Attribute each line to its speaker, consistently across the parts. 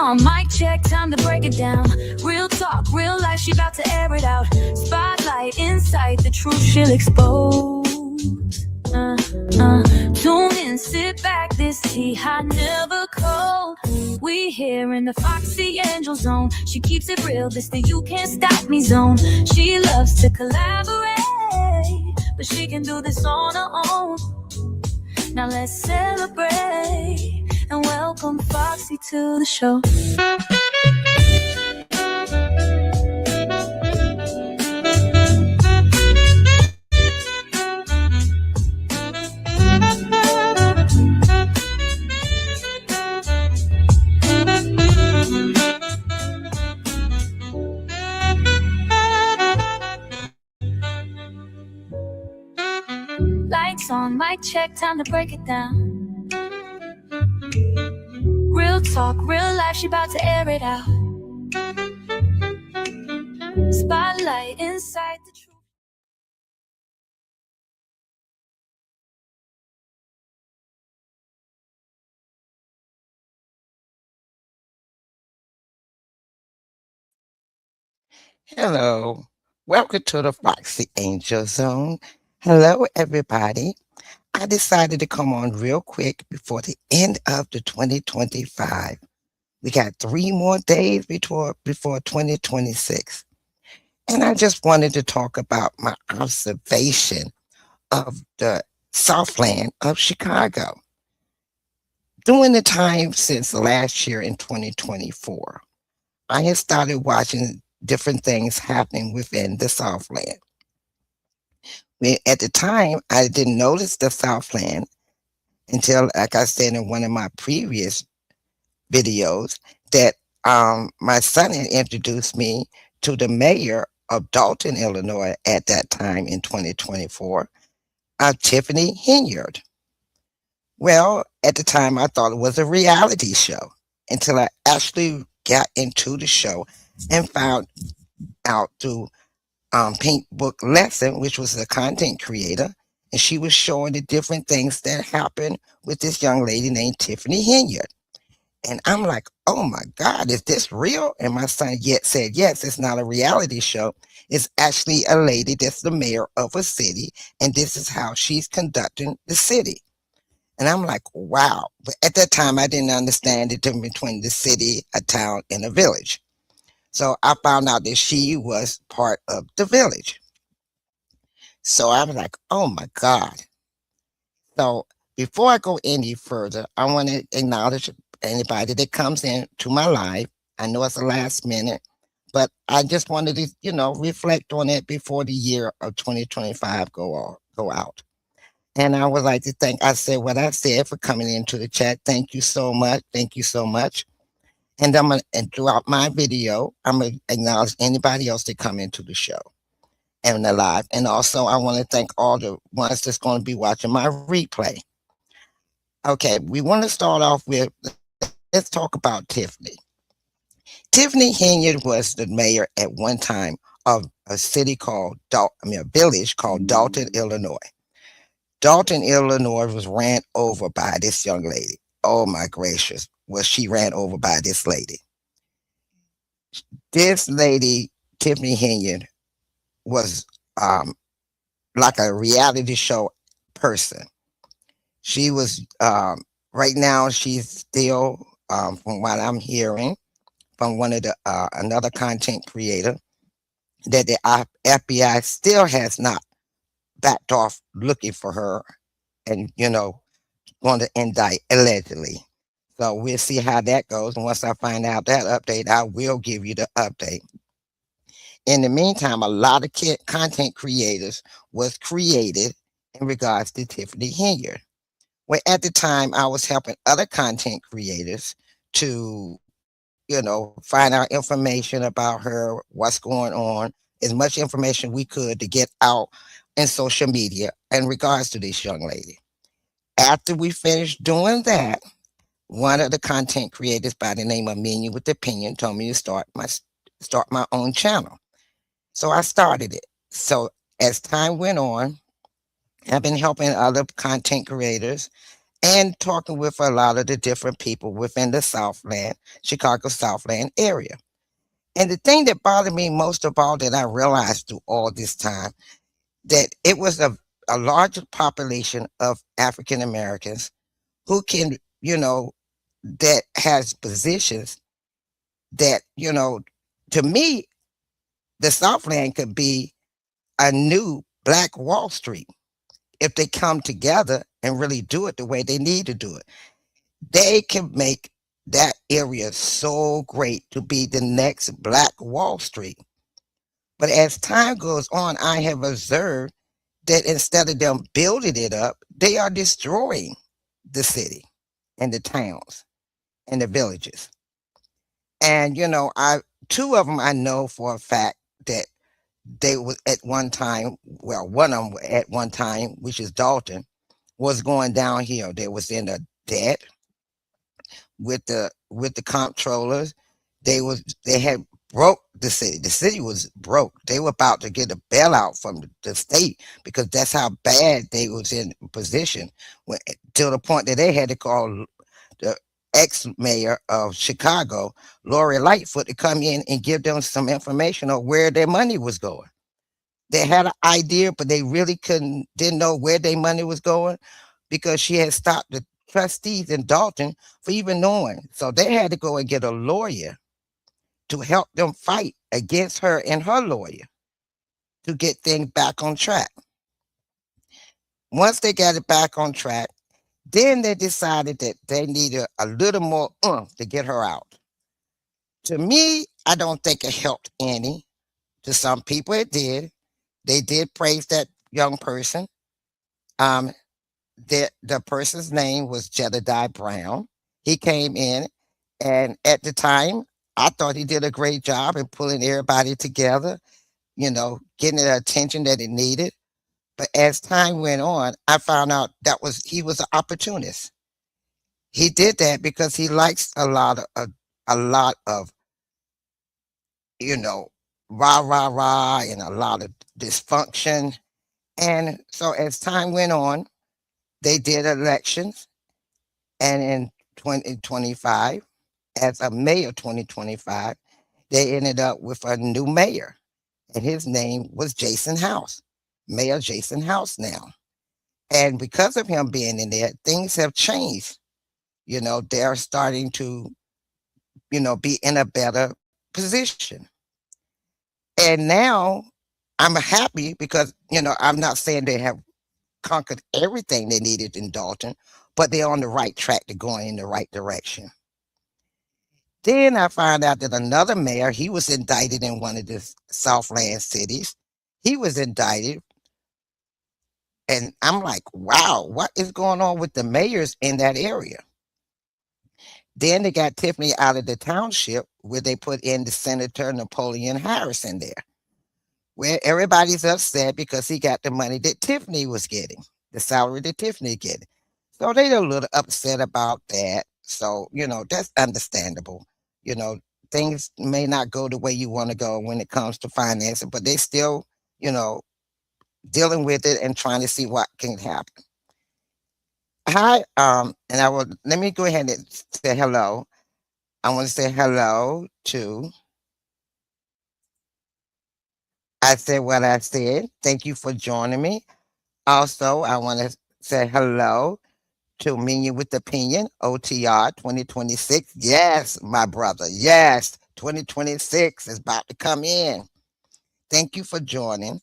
Speaker 1: on, mic check, time to break it down. Real talk, real life, she about to air it out. Spotlight, insight, the truth she'll expose. Tune in, sit back, this tea hot, never cold. We here in the Foxy Angel Zone. She keeps it real, this the you can't stop me zone. She loves to collaborate, but she can do this on her own. Now let's celebrate and welcome Foxy to the show. Lights on, mic check, time to break it down. Real talk, real life, she about to air it out. Spotlight, inside the truth.
Speaker 2: Hello, welcome to the Foxy Angel Zone. Hello, everybody. I decided to come on real quick before the end of the 2025. We got 3 more days before 2026. And I just wanted to talk about my observation of the Southland of Chicago. During the time since last year in 2024, I had started watching different things happening within the Southland. At the time, I didn't notice the Southland until, like I said in one of my previous videos, that my son had introduced me to the mayor of Dalton, Illinois at that time in 2024, Tiffany Henyard. Well, at the time, I thought it was a reality show until I actually got into the show and found out through Pink Book Lesson, which was a content creator, and she was showing the different things that happened with this young lady named Tiffany Henyard. And I'm like, oh my God, is this real? And my son said, yes, it's not a reality show. It's actually a lady that's the mayor of a city, and this is how she's conducting the city. And I'm like, wow. But at that time, I didn't understand the difference between the city, a town, and a village. So I found out that she was part of the village. So I was like, oh my God. So before I go any further, I want to acknowledge anybody that comes in to my life. I know it's the last minute, but I just wanted to, reflect on it before the year of 2025 go out. And I would like to I said what I said for coming into the chat. Thank you so much. Thank you so much. And and throughout my video, I'm gonna acknowledge anybody else that come into the show and the live. And also I want to thank all the ones that's going to be watching my replay. Okay, we want to start off with, let's talk about Tiffany. Tiffany Henyard was the mayor at one time of a city called a village called Dalton, Illinois. Dalton, Illinois was ran over by this young lady. Oh my gracious, was she ran over by this lady. This lady, Tiffany Henyard, was like a reality show person. She was, right now, she's still, from what I'm hearing, from one of the another content creator, that the FBI still has not backed off looking for her and, going to indict allegedly. So we'll see how that goes. And once I find out that update, I will give you the update. In the meantime, a lot of content creators was created in regards to Tiffany Henyard. Well, at the time, I was helping other content creators to, find out information about her, what's going on, as much information we could to get out in social media in regards to this young lady. After we finished doing that, one of the content creators by the name of Minion with Opinion told me to start my own channel. So I started it. So as time went on, I've been helping other content creators and talking with a lot of the different people within the Southland, Chicago Southland area. And the thing that bothered me most of all that I realized through all this time that it was a larger population of African Americans who can, that has positions that, to me, the Southland could be a new Black Wall Street if they come together and really do it the way they need to do it. They can make that area so great to be the next Black Wall Street. But as time goes on, I have observed that instead of them building it up, they are destroying the city and the towns and the villages. And I two of them I know for a fact that they was at one time. Well, one of them at one time, which is Dalton, was going downhill. They was in a debt with the comptrollers. They had broke the city. The city was broke. They were about to get a bailout from the state because that's how bad they was in position. When, to the point that they had to call the ex-mayor of Chicago, Lori Lightfoot, to come in and give them some information on where their money was going. They had an idea, but they really didn't know where their money was going because she had stopped the trustees in Dalton for even knowing. So they had to go and get a lawyer to help them fight against her and her lawyer to get things back on track. Once they got it back on track, then they decided that they needed a little more to get her out. To me, I don't think it helped any. To some people, it did. They did praise that young person. Um, the person's name was Jedediah Brown. He came in, and at the time, I thought he did a great job in pulling everybody together, getting the attention that it needed. But as time went on, I found out that he was an opportunist. He did that because he likes a lot of you know rah rah rah and a lot of dysfunction. And so as time went on, they did elections, and in 2025, as of May of 2025, they ended up with a new mayor, and his name was Jason House, Mayor Jason House now. And because of him being in there, things have changed. They're starting to, be in a better position. And now I'm happy because, I'm not saying they have conquered everything they needed in Dalton, but they're on the right track to going in the right direction. Then I found out that another mayor, he was indicted in one of the Southland cities. He was indicted, and I'm like, wow, what is going on with the mayors in that area? Then they got Tiffany out of the township where they put in the Senator Napoleon Harris in there, where everybody's upset because he got the money that Tiffany was getting, the salary that Tiffany getting. So they're a little upset about that. So, that's understandable. You know, things may not go the way you want to go when it comes to financing, but they still, you know, dealing with it and trying to see what can happen. Hi, and let me go ahead and say hello. I want to say hello to, I said what I said. Thank you for joining me. Also, I want to say hello to Minion with Opinion, OTR 2026. Yes, my brother. Yes, 2026 is about to come in. Thank you for joining.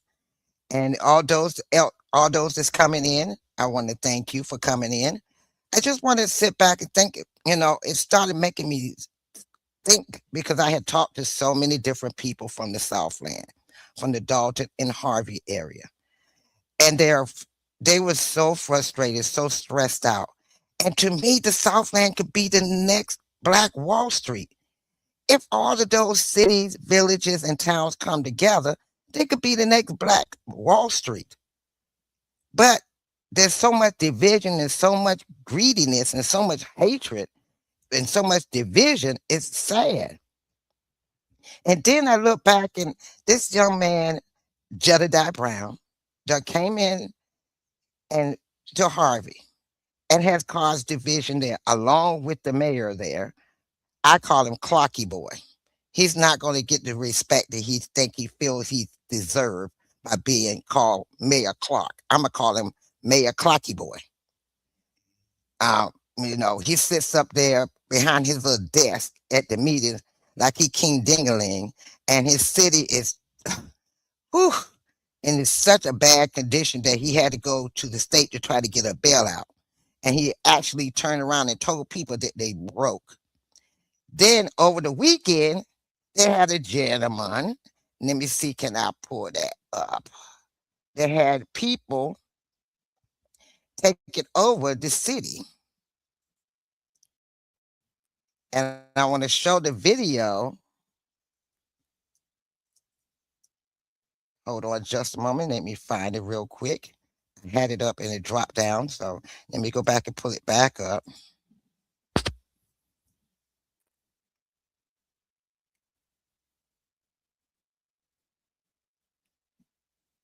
Speaker 2: And all those that's coming in, I want to thank you for coming in. I just want to sit back and think, it started making me think because I had talked to so many different people from the Southland, from the Dalton and Harvey area. And they were so frustrated, so stressed out. And to me, the Southland could be the next Black Wall Street. If all of those cities, villages, and towns come together, they could be the next Black Wall Street. But there's so much division and so much greediness and so much hatred and so much division. It's sad. And then I look back and this young man, Jedediah Brown, that came in and to Harvey. and has caused division there, along with the mayor there. I call him Clocky Boy. He's not going to get the respect that he feels he deserved by being called Mayor Clark. I'm gonna call him Mayor Clocky Boy. He sits up there behind his little desk at the meetings like he King Dingaling, and his city is whew, in such a bad condition that he had to go to the state to try to get a bailout. And he actually turned around and told people that they broke. Then over the weekend, they had a gentleman. Let me see, can I pull that up? They had people taking over the city. And I want to show the video. Hold on just a moment. Let me find it real quick. I had it up and it dropped down. So let me go back and pull it back up.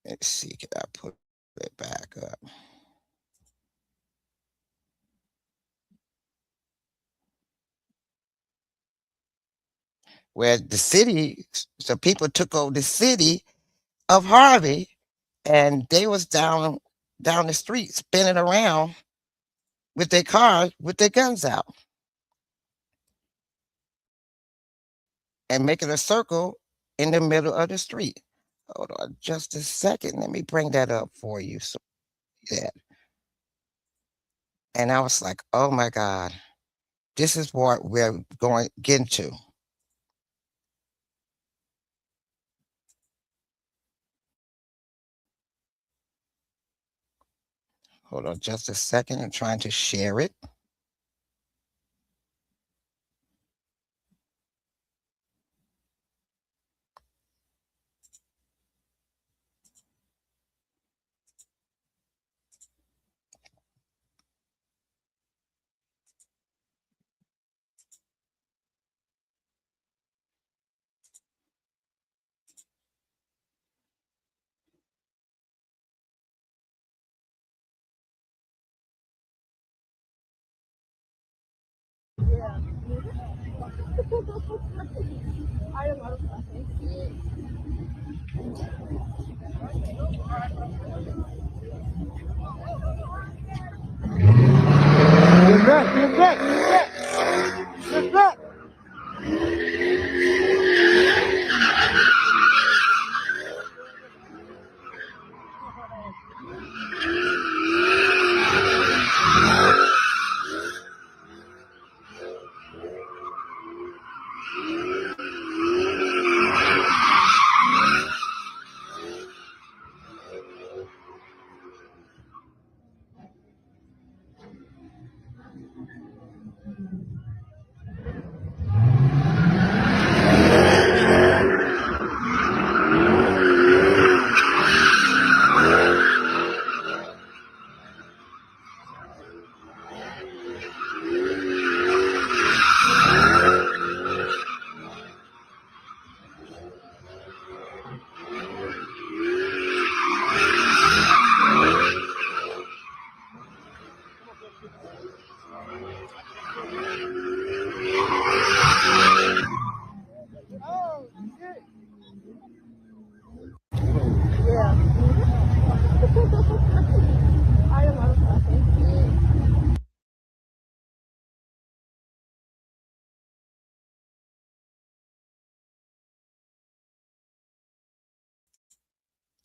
Speaker 2: Let's see, can I put it back up? Where the city, so people took over the city of Harvey, and they was down the street spinning around with their cars with their guns out and making a circle in the middle of the street. Hold on just a second. Let me bring that up for you. So that. And I was like, oh my God, this is what we're going getting to. Hold on just a second. I'm trying to share it.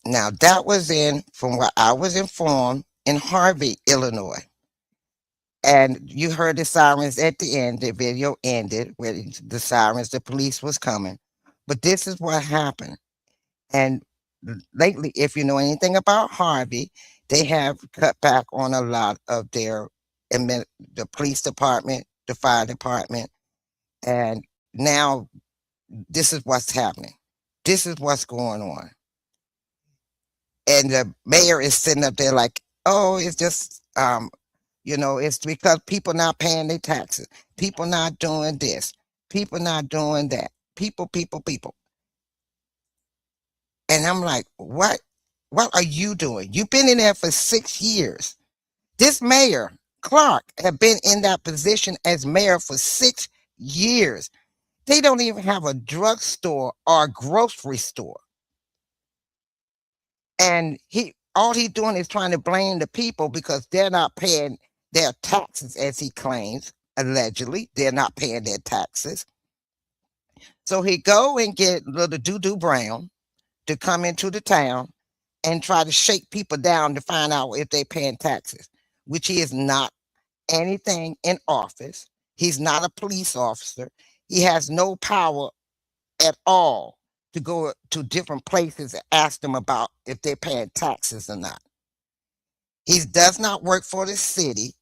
Speaker 2: Now that was from what I was informed, in Harvey, Illinois. And you heard the sirens at the end. The video ended where the sirens, the police was coming. But this is what happened. And lately, if you know anything about Harvey, they have cut back on a lot of the police department, the fire department, and now this is what's happening. This is what's going on. And the mayor is sitting up there like, oh, it's just it's because people not paying their taxes, people not doing this, people not doing that, people. And I'm like, what are you doing? You've been in there for 6 years. This mayor, Clark have been in that position as mayor for 6 years. They don't even have a drugstore or a grocery store. And all he's doing is trying to blame the people because they're not paying their taxes, as he claims. Allegedly, they're not paying their taxes. So he go and get little Doo Brown to come into the town and try to shake people down to find out if they're paying taxes, which he is not anything in office. He's not a police officer. He has no power at all to go to different places and ask them about if they're paying taxes or not. He does not work for the city.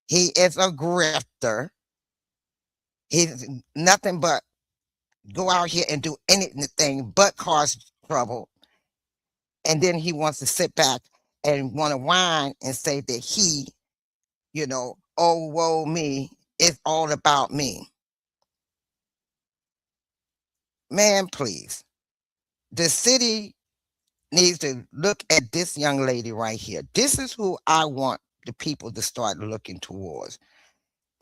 Speaker 2: He is a grifter. He's nothing but go out here and do anything but cause trouble. And then he wants to sit back and want to whine and say that oh, woe me, it's all about me. Man, please. The city needs to look at this young lady right here. This is who I want the people to start looking towards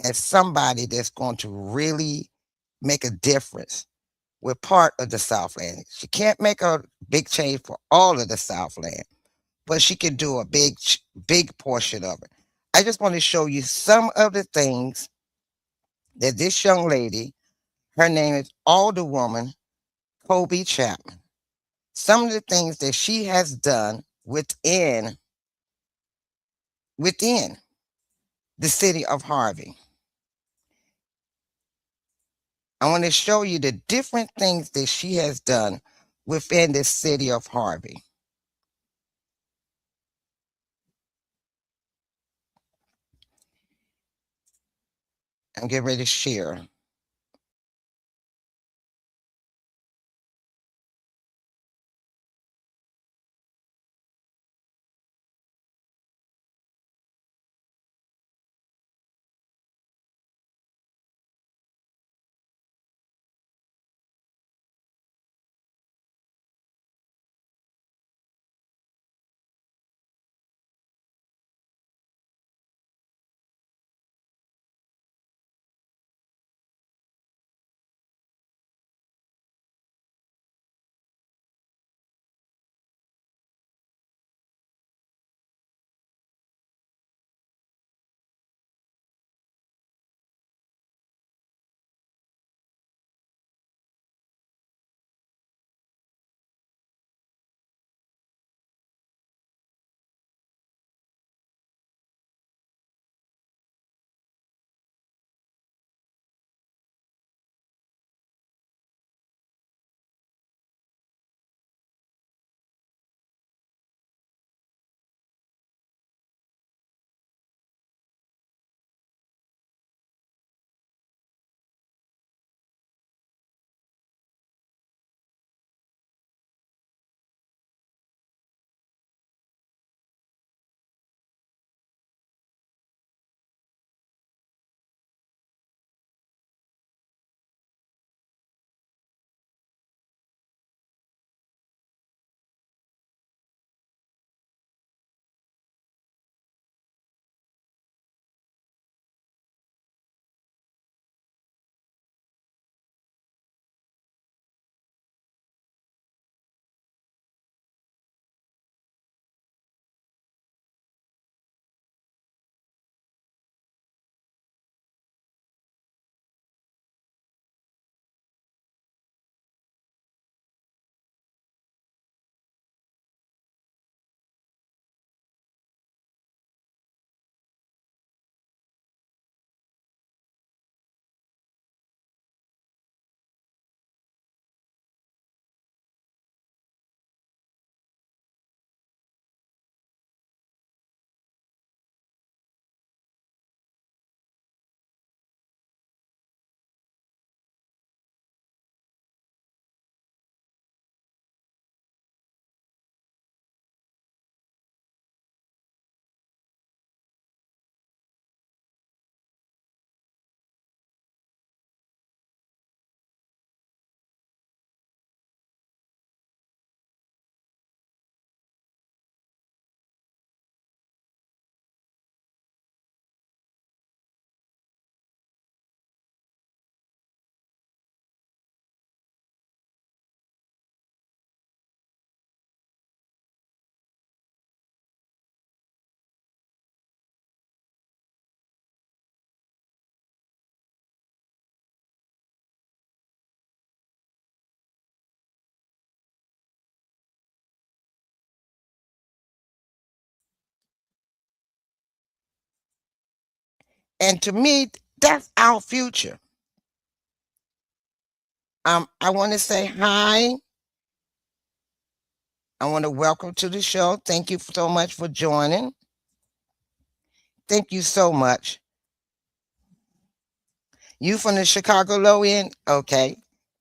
Speaker 2: as somebody that's going to really make a difference with part of the Southland. She can't make a big change for all of the Southland, but she can do a big portion of it. I just want to show you some of the things that this young lady, her name is Alderwoman Kobe Chapman, some of the things that she has done within the city of Harvey. I want to show you the different things that she has done within the city of Harvey. I'm getting ready to share. And to me, that's our future. I want to say hi. I want to welcome to the show. Thank you so much for joining. Thank you so much. You from the Chicago low end? Okay.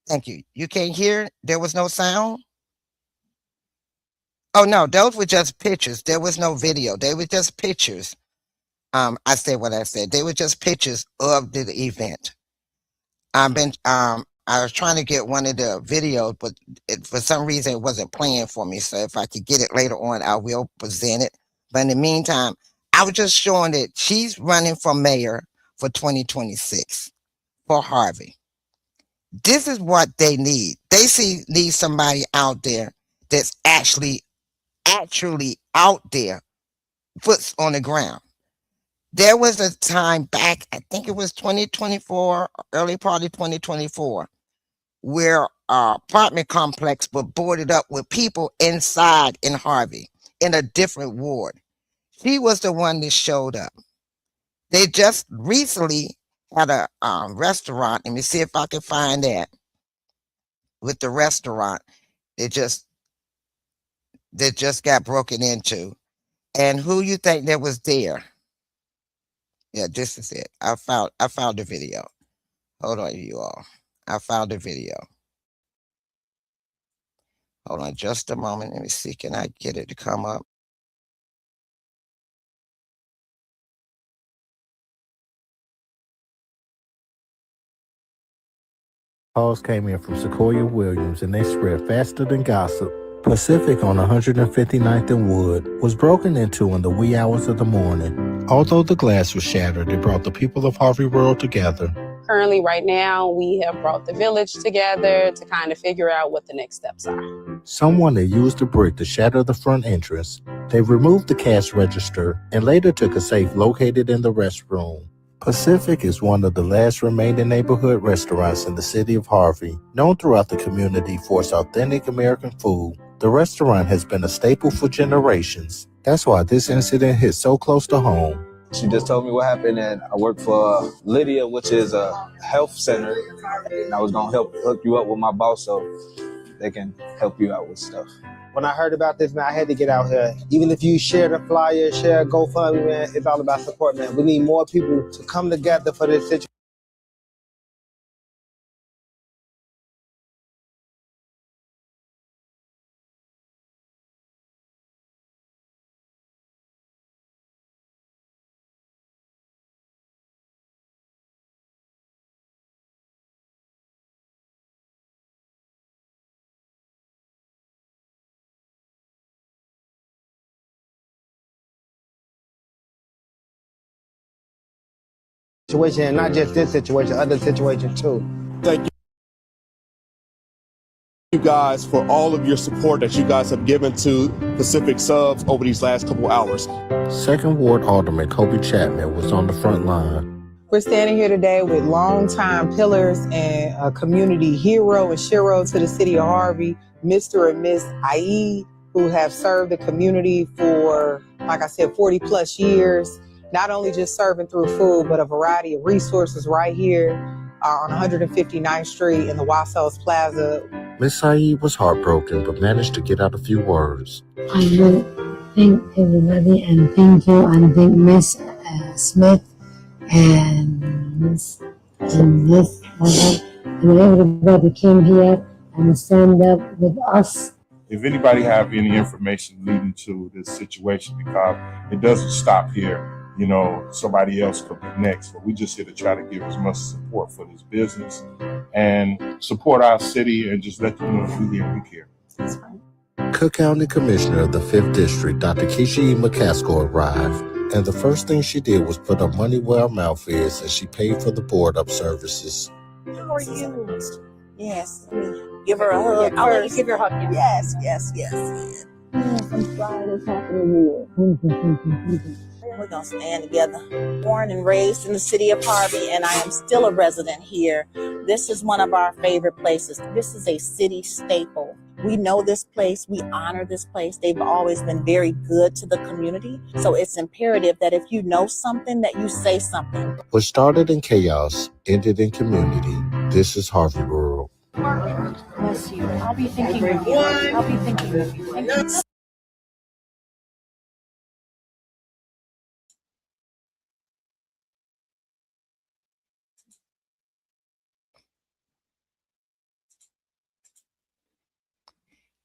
Speaker 2: Thank you. You can't hear? There was no sound? Oh no, those were just pictures. There was no video. They were just pictures. I said what I said. They were just pictures of the event. I was trying to get one of the videos, but for some reason it wasn't playing for me. So if I could get it later on, I will present it. But in the meantime, I was just showing that she's running for mayor for 2026 for Harvey. This is what they need. They need somebody out there that's actually out there, foots on the ground. There was a time back, I think it was 2024, early part of 2024, where apartment complex were boarded up with people inside in Harvey in a different ward. She was the one that showed up. They just recently had a restaurant. Let me see if I can find that. With the restaurant, they just got broken into. And who you think that was there? Yeah, this is it. I found the video. Hold on, you all. I found the video. Hold on just a moment. Let me see. Can I get it to come up?
Speaker 3: Calls came in from Sequoia Williams and they spread faster than gossip. Pacific on 159th and Wood was broken into in the wee hours of the morning. Although the glass was shattered, it brought the people of Harvey Rural together.
Speaker 4: Currently, right now, we have brought the village together to kind of figure out what the next steps are.
Speaker 3: Someone had used a brick to shatter the front entrance. They removed the cash register and later took a safe located in the restroom. Pacific is one of the last remaining neighborhood restaurants in the city of Harvey, known throughout the community for its authentic American food. The restaurant has been a staple for generations. That's why this incident hit so close to home.
Speaker 5: She just told me what happened, and I work for Lydia, which is a health center, and I was gonna hook you up with my boss so they can help you out with stuff.
Speaker 6: When I heard about this, man, I had to get out here. Even if you share the flyer, share GoFundMe, man, it's all about support, man. We need more people to come together for this situation. And not just this situation, other situations too.
Speaker 7: Thank you guys for all of your support that you guys have given to Pacific Subs over these last couple hours.
Speaker 3: Second Ward Alderman Kobe Chapman was on the front line.
Speaker 8: We're standing here today with longtime pillars and a community hero and shero to the city of Harvey, Mr. and Miss Aid, who have served the community for, like I said, 40 plus years. Not only just serving through food, but a variety of resources right here on 159th Street in the Wasos Plaza.
Speaker 3: Miss Saeed was heartbroken, but managed to get out a few words.
Speaker 9: I will thank everybody and thank you and thank Miss Smith and Miss and everybody came here and stand up with us.
Speaker 10: If anybody have any information leading to this situation, because it doesn't stop here. You know, somebody else could be next, but we just here to try to give as much support for this business and support our city and just let them know that we here, we care.
Speaker 8: That's right.
Speaker 3: Cook County Commissioner of the 5th District, Dr. Keisha McCaskill, arrived, and the first thing she did was put her money where her mouth is, and she paid for the board-up services.
Speaker 11: How are you? Yes, let me give her a hug. I'll let you give her a hug. Yeah. Yes.
Speaker 9: Yes, I'm sorry this happened to you.
Speaker 11: We're going to stand together. Born and raised in the city of Harvey, and I am still a resident here. This is one of our favorite places. This is a city staple. We know this place, we honor this place. They've always been very good to the community. So it's imperative that if you know something, that you say something.
Speaker 3: What started in chaos ended in community. This is Harvey World.
Speaker 11: Bless you. I'll be thinking of you. I'll be thinking of you. Thank you.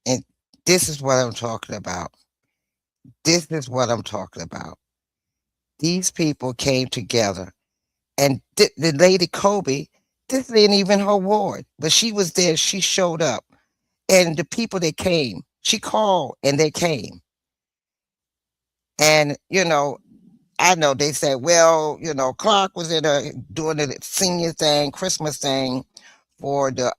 Speaker 2: And this is what I'm talking about. This is what I'm talking about. These people came together, and the lady Kobe, this ain't even her ward, but she was there. She showed up, and the people that came, she called, and they came. And I know they said, well, Clark was in doing the senior thing, Christmas thing for the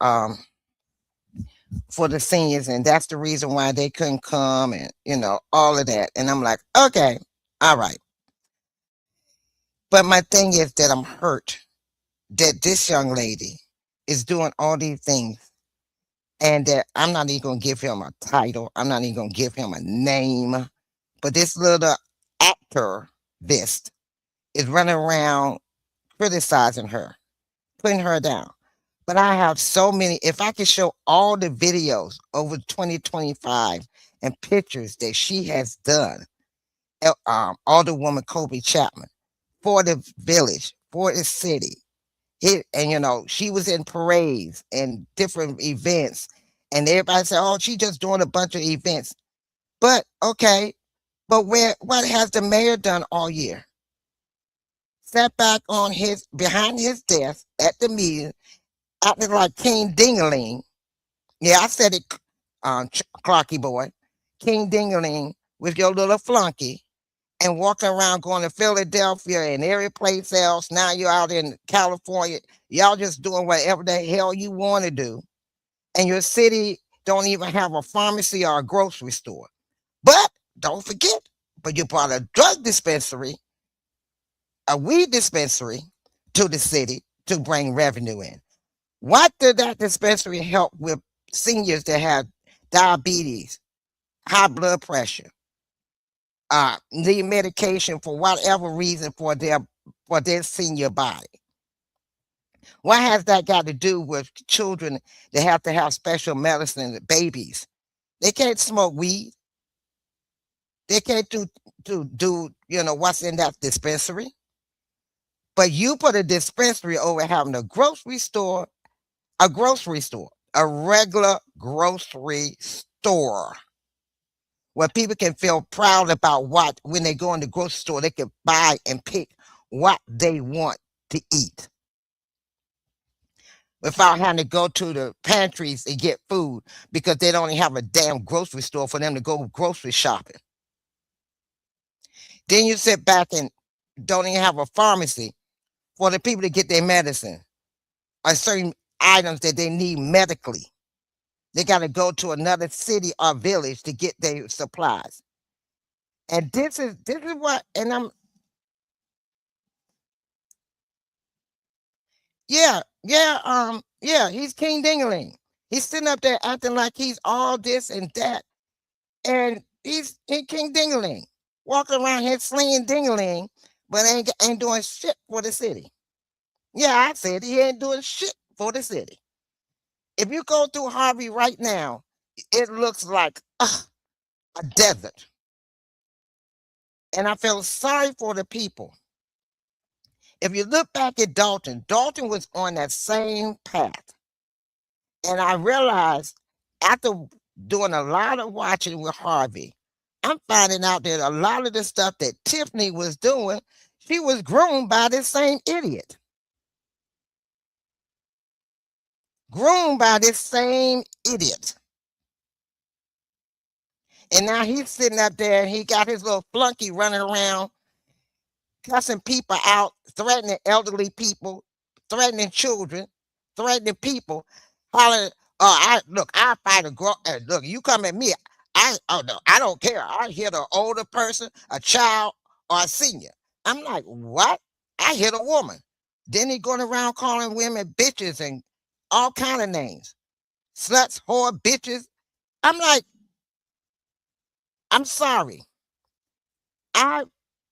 Speaker 2: seniors, and that's the reason why they couldn't come, and all of that. And I'm like, okay, all right. But my thing is that I'm hurt that this young lady is doing all these things, and that I'm not even gonna give him a title. I'm not even gonna give him a name. But this little actor, this is running around criticizing her, putting her down. But I have so many. If I could show all the videos over 2025 and pictures that she has done, Alderwoman Kobe Chapman, for the village, for the city. And she was in parades and different events, and everybody said, "Oh, she just doing a bunch of events." But okay, but what has the mayor done all year? Sat back on behind his desk at the meeting, acting like King Dingaling. Yeah, I said it, Clarky boy. King Dingaling with your little flunky, and walking around going to Philadelphia and every place else. Now you're out in California. Y'all just doing whatever the hell you want to do. And your city don't even have a pharmacy or a grocery store. But don't forget, but you brought a drug dispensary, a weed dispensary to the city to bring revenue in. What did that dispensary help with seniors that have diabetes, high blood pressure, need medication for whatever reason for their senior body? What has that got to do with children that have to have special medicine, babies? They can't smoke weed. They can't do what's in that dispensary. But you put a dispensary over having a grocery store, a regular grocery store where people can feel proud about what, when they go in the grocery store, they can buy and pick what they want to eat without having to go to the pantries and get food because they don't even have a damn grocery store for them to go grocery shopping. Then you sit back and don't even have a pharmacy for the people to get their medicine or certain items that they need medically. They got to go to another city or village to get their supplies. And this is what, and yeah, he's King Dingaling. He's sitting up there acting like he's all this and that, and he's King Dingaling, walking around here slinging Dingaling, but ain't doing shit for the city. Yeah, I said he ain't doing shit for the city. If you go through Harvey right now, it looks like a desert. And I feel sorry for the people. If you look back at Dalton was on that same path. And I realized after doing a lot of watching with Harvey, I'm finding out that a lot of the stuff that Tiffany was doing, she was groomed by this same idiot. Groomed by this same idiot. And now he's sitting up there and he got his little flunky running around, cussing people out, threatening elderly people, threatening children, threatening people, hollering, I fight a girl. Look, you come at me. No, I don't care. I hit an older person, a child, or a senior. I'm like, what? I hit a woman. Then he going around calling women bitches and all kind of names. Sluts, whore, bitches, I'm like, I'm sorry. I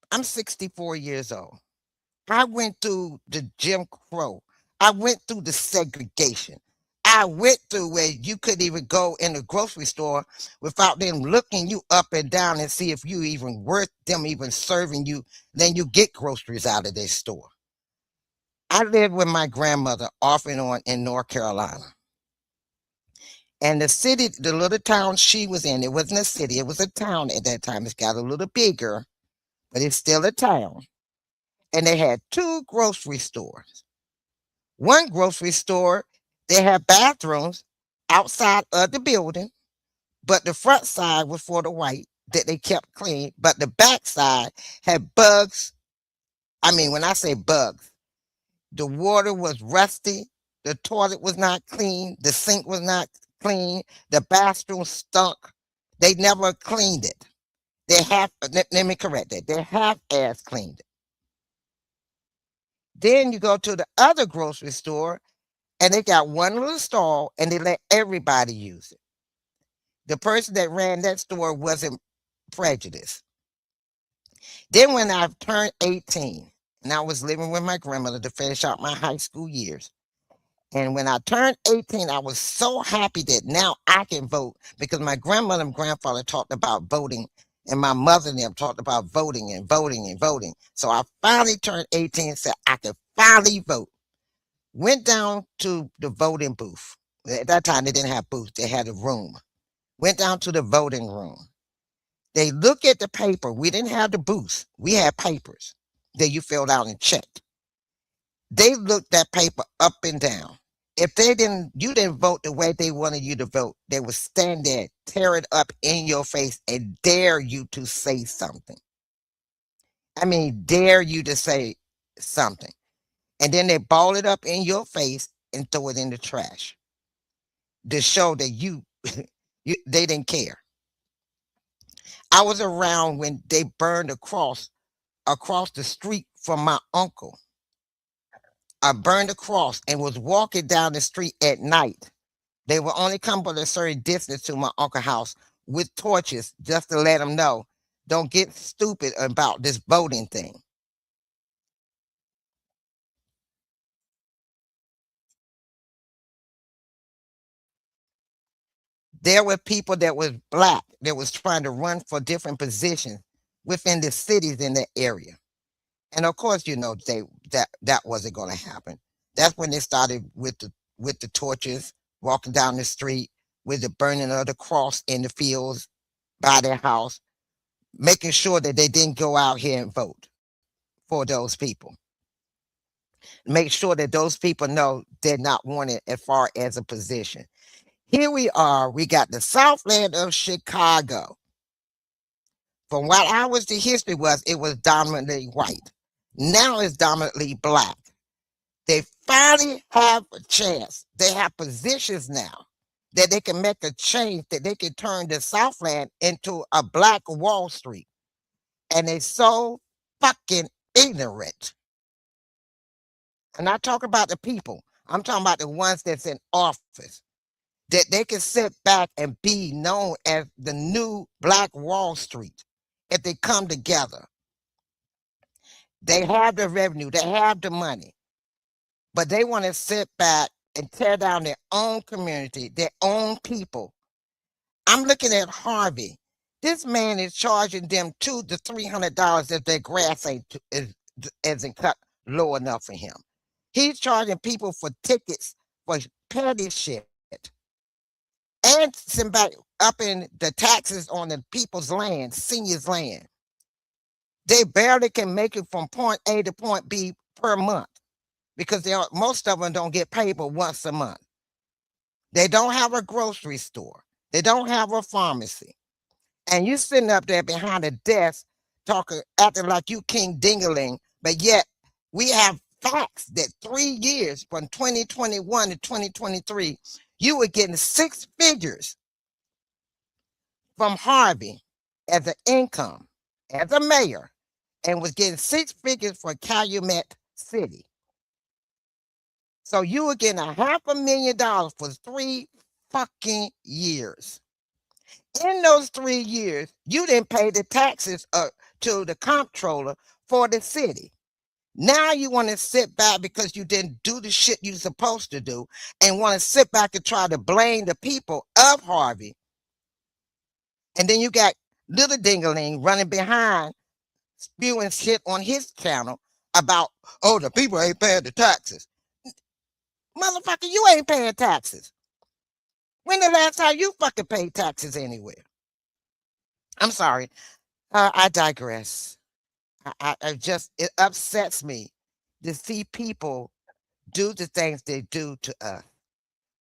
Speaker 2: I'm 64 years old. I went through the Jim Crow. I went through the segregation. I went through where you couldn't even go in the grocery store without them looking you up and down and see if you even worth them even serving you. Then you get groceries out of their store. I lived with my grandmother off and on in North Carolina. And the city, the little town she was in, it wasn't a city, it was a town at that time. It's got a little bigger, but it's still a town. And they had two grocery stores. One grocery store, they had bathrooms outside of the building, but the front side was for the white that they kept clean, but the back side had bugs. I mean, when I say bugs, the water was rusty, the toilet was not clean, the sink was not clean, the bathroom stunk. They never cleaned it. Let me correct that. They half-ass cleaned it. Then you go to the other grocery store and they got one little stall and they let everybody use it. The person that ran that store wasn't prejudiced. Then when I turned 18 and I was living with my grandmother to finish out my high school years, and when I turned 18, I was so happy that now I can vote because my grandmother and grandfather talked about voting and my mother and them talked about voting and voting and voting. So I finally turned 18 and said I could finally vote. Went down to the voting booth. At that time, they didn't have booths, they had a room. Went down to the voting room. They look at the paper. We didn't have the booths. We had papers that you filled out and checked. They looked that paper up and down. If you didn't vote the way they wanted you to vote, they would stand there, tear it up in your face, and dare you to say something. I mean, dare you to say something. And then they ball it up in your face and throw it in the trash to show that they didn't care. I was around when they burned a cross across the street from my uncle. I burned a cross and was walking down the street at night. They would only come but a certain distance to my uncle's house with torches just to let them know, don't get stupid about this voting thing. There were people that was black that was trying to run for different positions within the cities in that area. And of course, that wasn't going to happen. That's when they started with the torches, walking down the street with the burning of the cross in the fields by their house, making sure that they didn't go out here and vote for those people. Make sure that those people know they're not wanted as far as a position. Here we are. We got the Southland of Chicago. From what I was, the history was, it was dominantly white. Now it's dominantly black. They finally have a chance. They have positions now that they can make a change, that they can turn the Southland into a black Wall Street. And they so fucking ignorant. I'm not talking about the people. I'm talking about the ones that's in office. That they can sit back and be known as the new Black Wall Street if they come together. They have the revenue, they have the money, but they want to sit back and tear down their own community, their own people. I'm looking at Harvey. This man is charging them $200 to $300 if their grass isn't cut low enough for him. He's charging people for tickets for petty shit and send back up in the taxes on the people's land, seniors' land. They barely can make it from point A to point B per month because most of them don't get paid but once a month. They don't have a grocery store. They don't have a pharmacy. And you sitting up there behind a desk talking, acting like you King Dingaling, but yet we have facts that 3 years from 2021 to 2023, you were getting 6 figures from Harvey as an income, as a mayor, and was getting 6 figures for Calumet City. So you were getting $500,000 for 3 fucking years. In those 3 years, you didn't pay the taxes to the comptroller for the city. Now you want to sit back because you didn't do the shit you're supposed to do and want to sit back and try to blame the people of Harvey. And then you got little Dingaling running behind, spewing shit on his channel about, oh, the people ain't paying the taxes. Motherfucker, you ain't paying taxes. When the last time you fucking paid taxes anywhere? I'm sorry. I digress. It upsets me to see people do the things they do to us.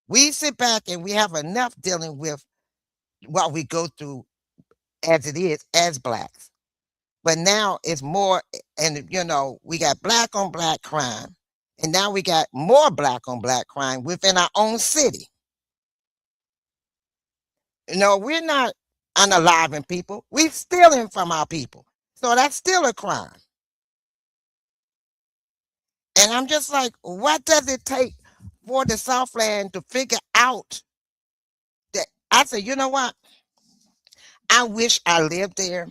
Speaker 2: We sit back and we have enough dealing with what we go through as it is as blacks. But now it's more, and we got black on black crime, and now we got more black on black crime within our own city. We're not unaliving people. We're stealing from our people. So that's still a crime. And I'm just like, what does it take for the Southland to figure out that? I said, you know what? I wish I lived there.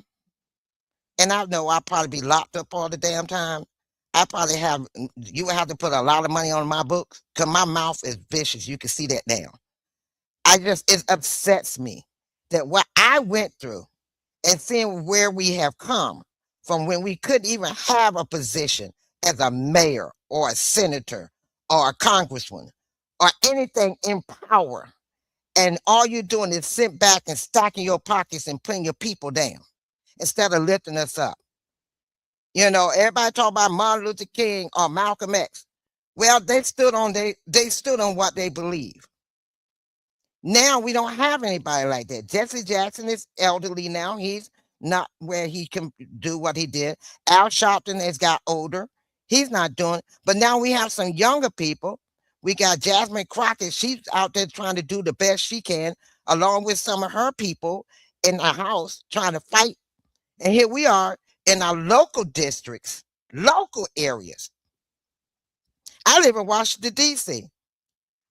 Speaker 2: And I know I'll probably be locked up all the damn time. You would have to put a lot of money on my books because my mouth is vicious. You can see that now. It upsets me that what I went through and seeing where we have come from when we couldn't even have a position as a mayor or a senator or a congressman or anything in power. And all you're doing is sit back and stacking your pockets and putting your people down instead of lifting us up. Everybody talk about Martin Luther King or Malcolm X. Well, they stood on what they believe. Now we don't have anybody like that. Jesse Jackson is elderly now. He's not where he can do what he did. Al Sharpton has got older. He's not doing it. But now we have some younger people. We got Jasmine Crockett. She's out there trying to do the best she can, along with some of her people in the House trying to fight. And here we are in our local districts, local areas. I live in Washington, D.C.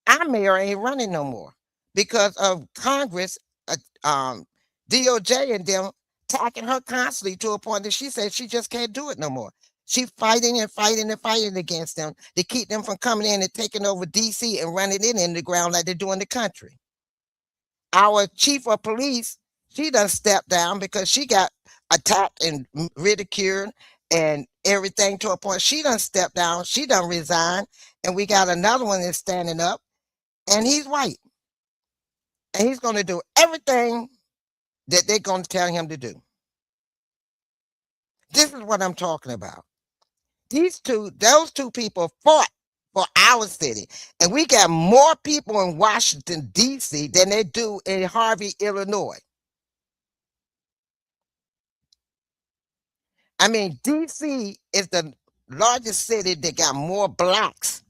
Speaker 2: Our mayor ain't running no more because of Congress, DOJ and them attacking her constantly to a point that she said she just can't do it no more. She's fighting and fighting and fighting against them to keep them from coming in and taking over D.C. and running it in the ground like they do in the country. Our chief of police, she done stepped down because she got attacked and ridiculed and everything to a point. She done stepped down. She done resigned. And we got another one that's standing up, and he's white. And he's going to do everything that they're going to tell him to do. This is what I'm talking about. Those two people fought for our city. And we got more people in Washington, D.C. than they do in Harvey, Illinois. I mean, D.C. is the largest city that got more blacks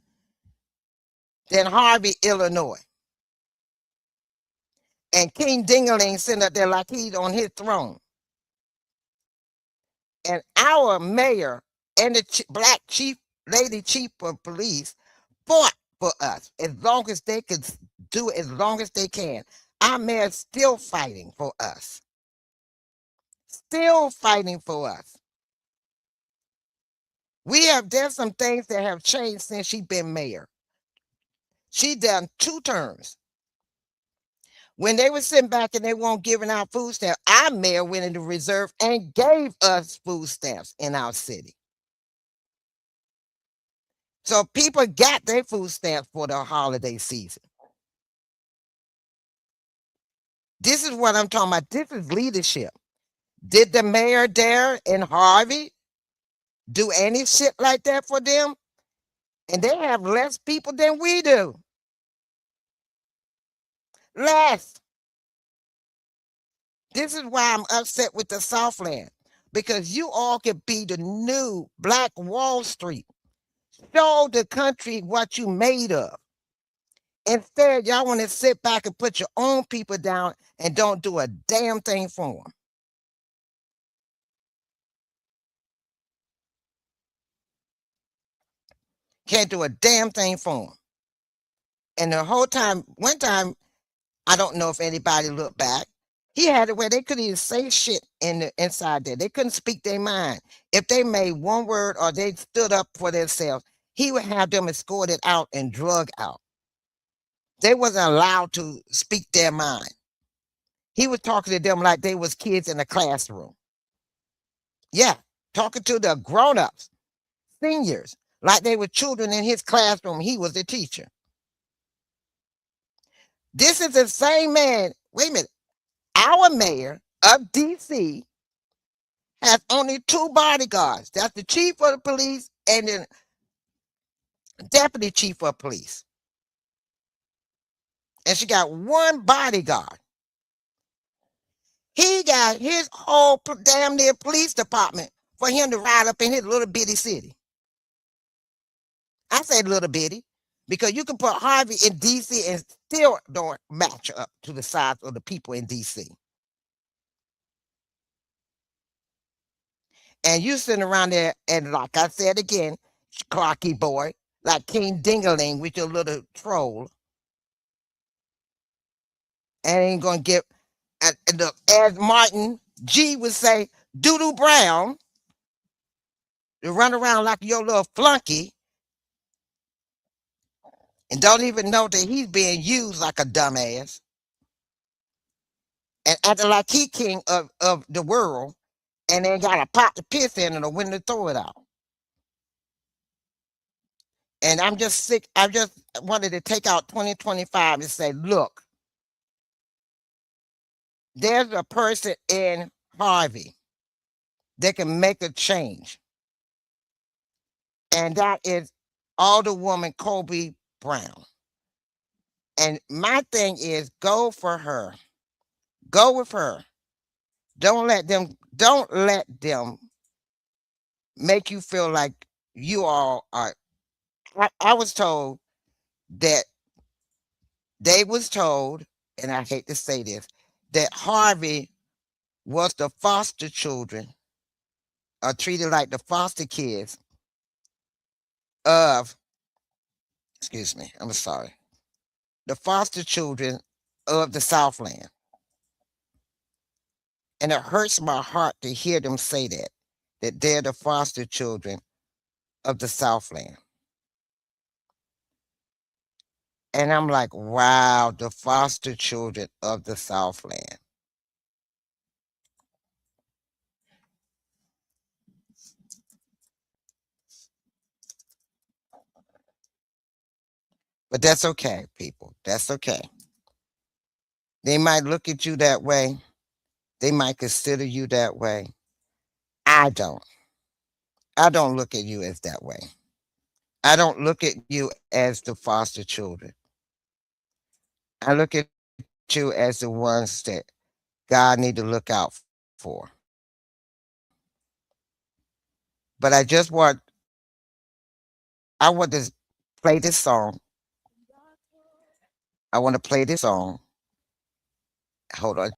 Speaker 2: than Harvey, Illinois. And King Dingaling sitting up there like he's on his throne. And our mayor and the black lady chief of police fought for us as long as they could do it, as long as they can. Our mayor's still fighting for us. Still fighting for us. There's some things that have changed since she's been mayor. She done 2 terms. When they were sitting back and they weren't giving out food stamps, our mayor went into reserve and gave us food stamps in our city. So people got their food stamps for the holiday season. This is what I'm talking about. This is leadership. Did the mayor there in Harvey do any shit like that for them? And they have less people than we do. Less. This is why I'm upset with the Southland. Because you all could be the new Black Wall Street. Show the country what you made of. Instead, y'all want to sit back and put your own people down and don't do a damn thing for them. Can't do a damn thing for them. And the whole time, one time, I don't know if anybody looked back, He had it where they couldn't even say shit inside there. They couldn't speak their mind. If they made one word or they stood up for themselves, he would have them escorted out and drug out. They wasn't allowed to speak their mind. He was talking to them like they was kids in a classroom. Yeah, talking to the grown-ups, seniors, like they were children in his classroom. He was the teacher. This is the same man. Wait a minute. Our mayor of DC has only two bodyguards. That's the chief of the police and the deputy chief of police. And she got one bodyguard. He got his whole damn near police department for him to ride up in his little bitty city. I said little bitty because you can put Harvey in DC and still don't match up to the size of the people in DC. And you sitting around there, and like I said again, Clarky boy, like King Dingaling with your little troll, and ain't gonna get. And as Martin G would say, Doodoo Brown, to run around like your little flunky, and don't even know that he's being used like a dumbass, and acting like he king of the world, and then got a pot to piss in and a window to throw it out. And I'm just sick. I just wanted to take out 2025 and say, look, there's a person in Harvey that can make a change. And that is Alderwoman Kobe Brown. And my thing is go for her. Go with her. Don't let them make you feel like you all are. I was told that they was told, and I hate to say this, that Harvey was the foster children are treated like the foster kids of, excuse me, I'm sorry, the foster children of the Southland. And it hurts my heart to hear them say that they're the foster children of the Southland. And I'm like, wow, the foster children of the Southland. But that's okay, people. That's okay. They might look at you that way. They might consider you that way. I don't. I don't look at you as that way. I don't look at you as the foster children. I look at you as the ones that God need to look out for. But I want to play this song. I want to play this song. Hold on.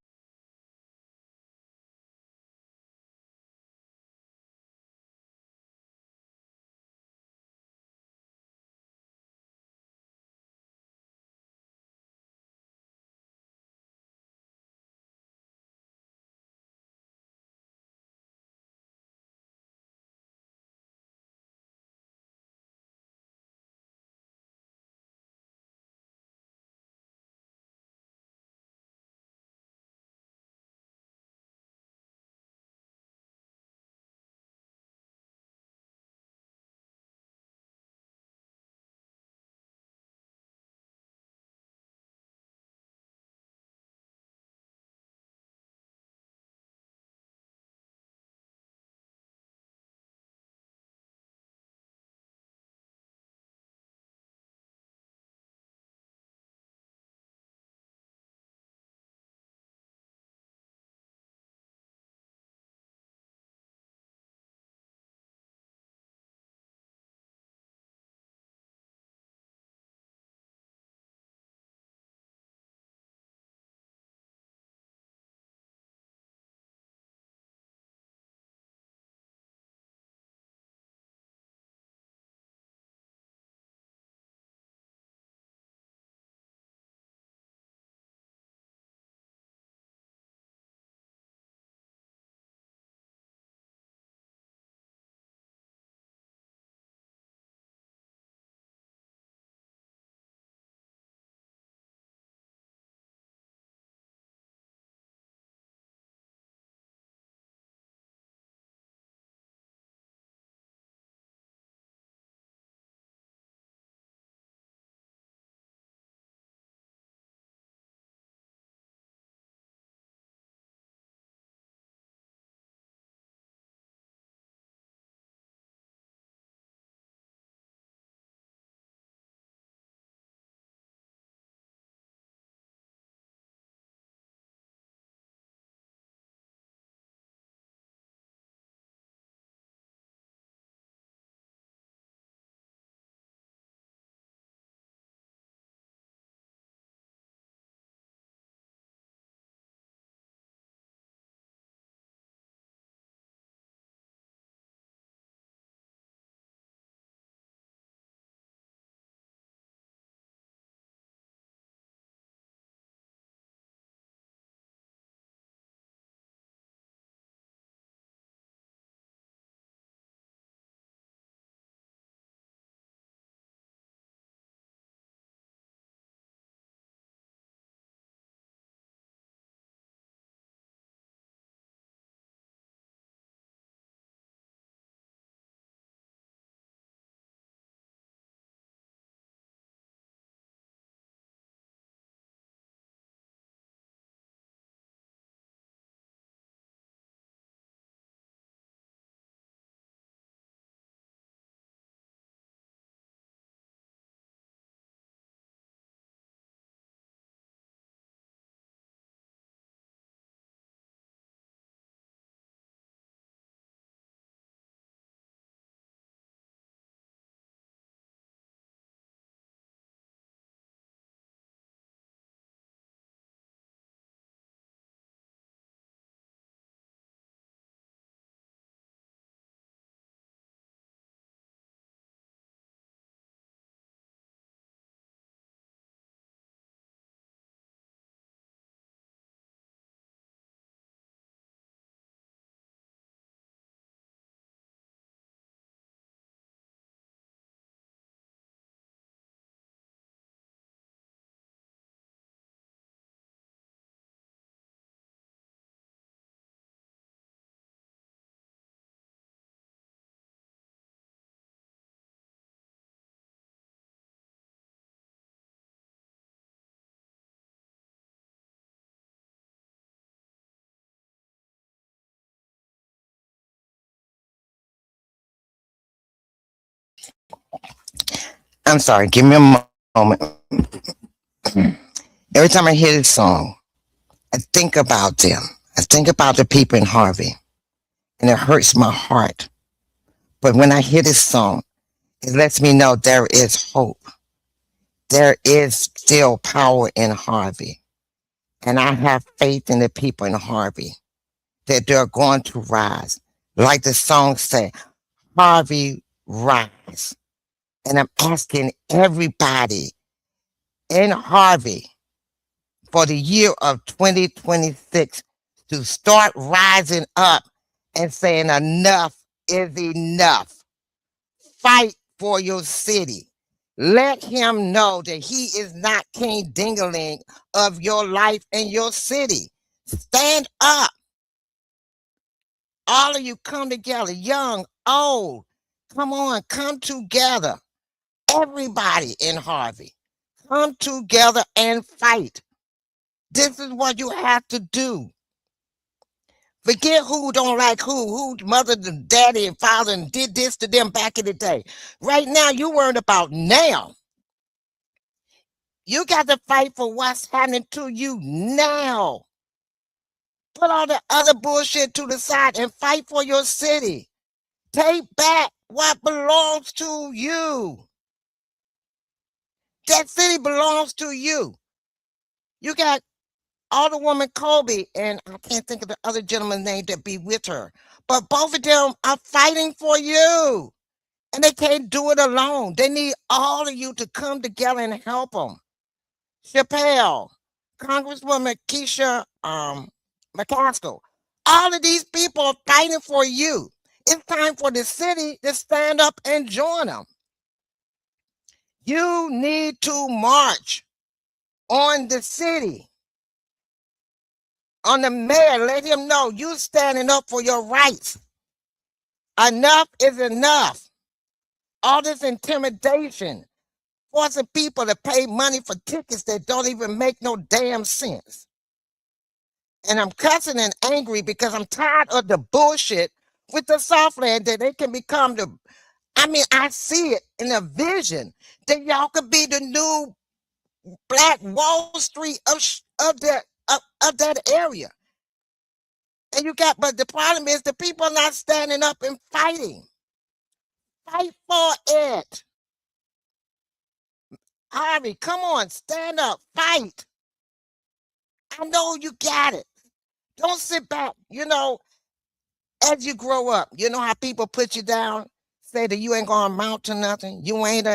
Speaker 2: I'm sorry, give me a moment. Every time I hear this song, I think about them. I think about the people in Harvey, and it hurts my heart. But when I hear this song, it lets me know there is hope. There is still power in Harvey. And I have faith in the people in Harvey that they're going to rise. Like the song say, Harvey rise. And I'm asking everybody in Harvey for the year of 2026 to start rising up and saying enough is enough. Fight for your city. Let him know that he is not King Dingaling of your life and your city. Stand up. All of you come together, young, old. Come on, come together. Everybody in Harvey, come together and fight. This is what you have to do. Forget who don't like who mother and daddy and father and did this to them back in the day. Right now, you worried about now. You got to fight for what's happening to you now. Put all the other bullshit to the side and fight for your city. Take back what belongs to you. That city belongs to you. You got Alderwoman Colby, and I can't think of the other gentleman's name that be with her. But both of them are fighting for you. And they can't do it alone. They need all of you to come together and help them. Chappelle, Congresswoman Keisha McCaskill, all of these people are fighting for you. It's time for the city to stand up and join them. You need to march on the city, on the mayor. Let him know you standing up for your rights. Enough is enough. All this intimidation, forcing people to pay money for tickets that don't even make no damn sense. And I'm cussing and angry because I'm tired of the bullshit with the Southland that they can become the. I mean, I see it in a vision that y'all could be the new Black Wall Street of that area. And you got, but the problem is the people are not standing up and fighting. Fight for it. Harvey, come on, stand up, fight. I know you got it. Don't sit back. You know, as you grow up, you know how people put you down, say that you ain't gonna amount to nothing. You ain't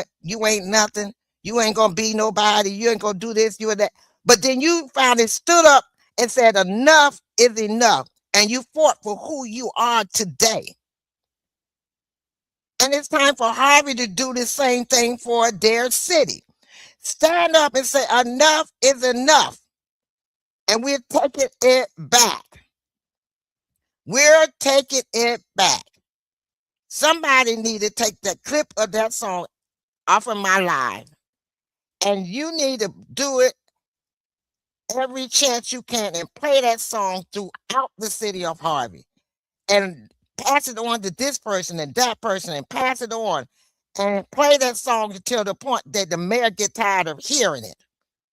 Speaker 2: nothing. You ain't gonna be nobody. You ain't gonna do this, you and that. But then you finally stood up and said, enough is enough. And you fought for who you are today. And it's time for Harvey to do the same thing for their city. Stand up and say, enough is enough. And we're taking it back. We're taking it back. Somebody need to take the clip of that song off of my live. And you need to do it every chance you can and play that song throughout the city of Harvey. And pass it on to this person and that person and pass it on. And play that song until the point that the mayor get tired of hearing it.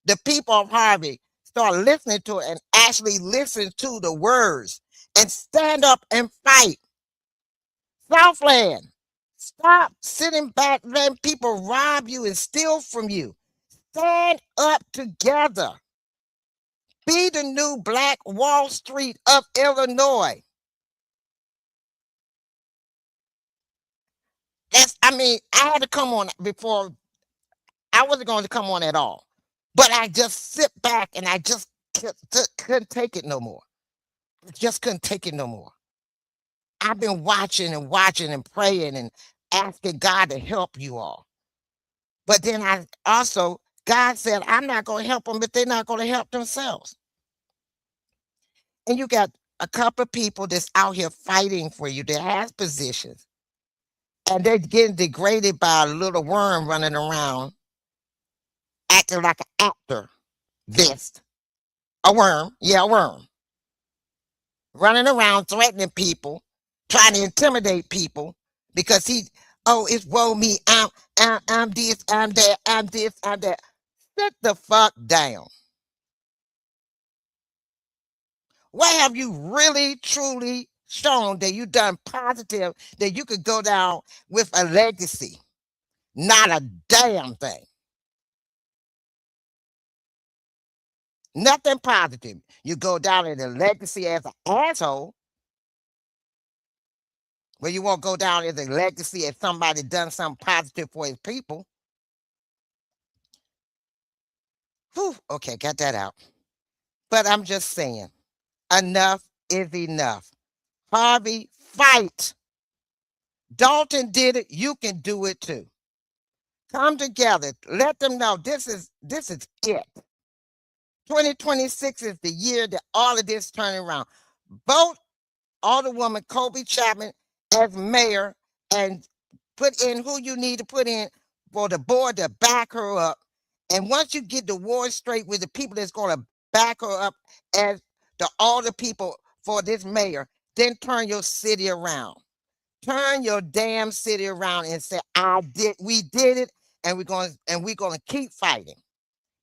Speaker 2: The people of Harvey start listening to it and actually listen to the words and stand up and fight. Southland, stop sitting back letting people rob you and steal from you. Stand up together. Be the new Black Wall Street of Illinois. I had to come on before. I wasn't going to come on at all. But I just sit back and I just couldn't take it no more. I just couldn't take it no more. I've been watching and praying and asking God to help you all. But then God said, I'm not going to help them, but they're not going to help themselves. And you got a couple of people that's out here fighting for you that has positions. And they're getting degraded by a little worm running around, acting like an actor. Vest. A worm. Yeah, a worm. Running around threatening people, trying to intimidate people because Oh, it's woe me. I'm this, I'm that, I'm this, I'm that. Sit the fuck down. What have you really, truly shown that you done positive that you could go down with a legacy? Not a damn thing. Nothing positive. You go down in a legacy as an asshole, but you won't go down as a legacy as somebody done something positive for his people. Whew, okay, got that out. But I'm just saying, enough is enough. Harvey, fight. Dalton did it. You can do it too. Come together. Let them know this is it. 2026 is the year that all of this turn around. Vote Alderwoman Kobe Chapman as mayor and put in who you need to put in for the board to back her up. And once you get the ward straight with the people that's going to back her up as all the people for this mayor, then turn your city around. Turn your damn city around and say, we did it, and we're gonna keep fighting.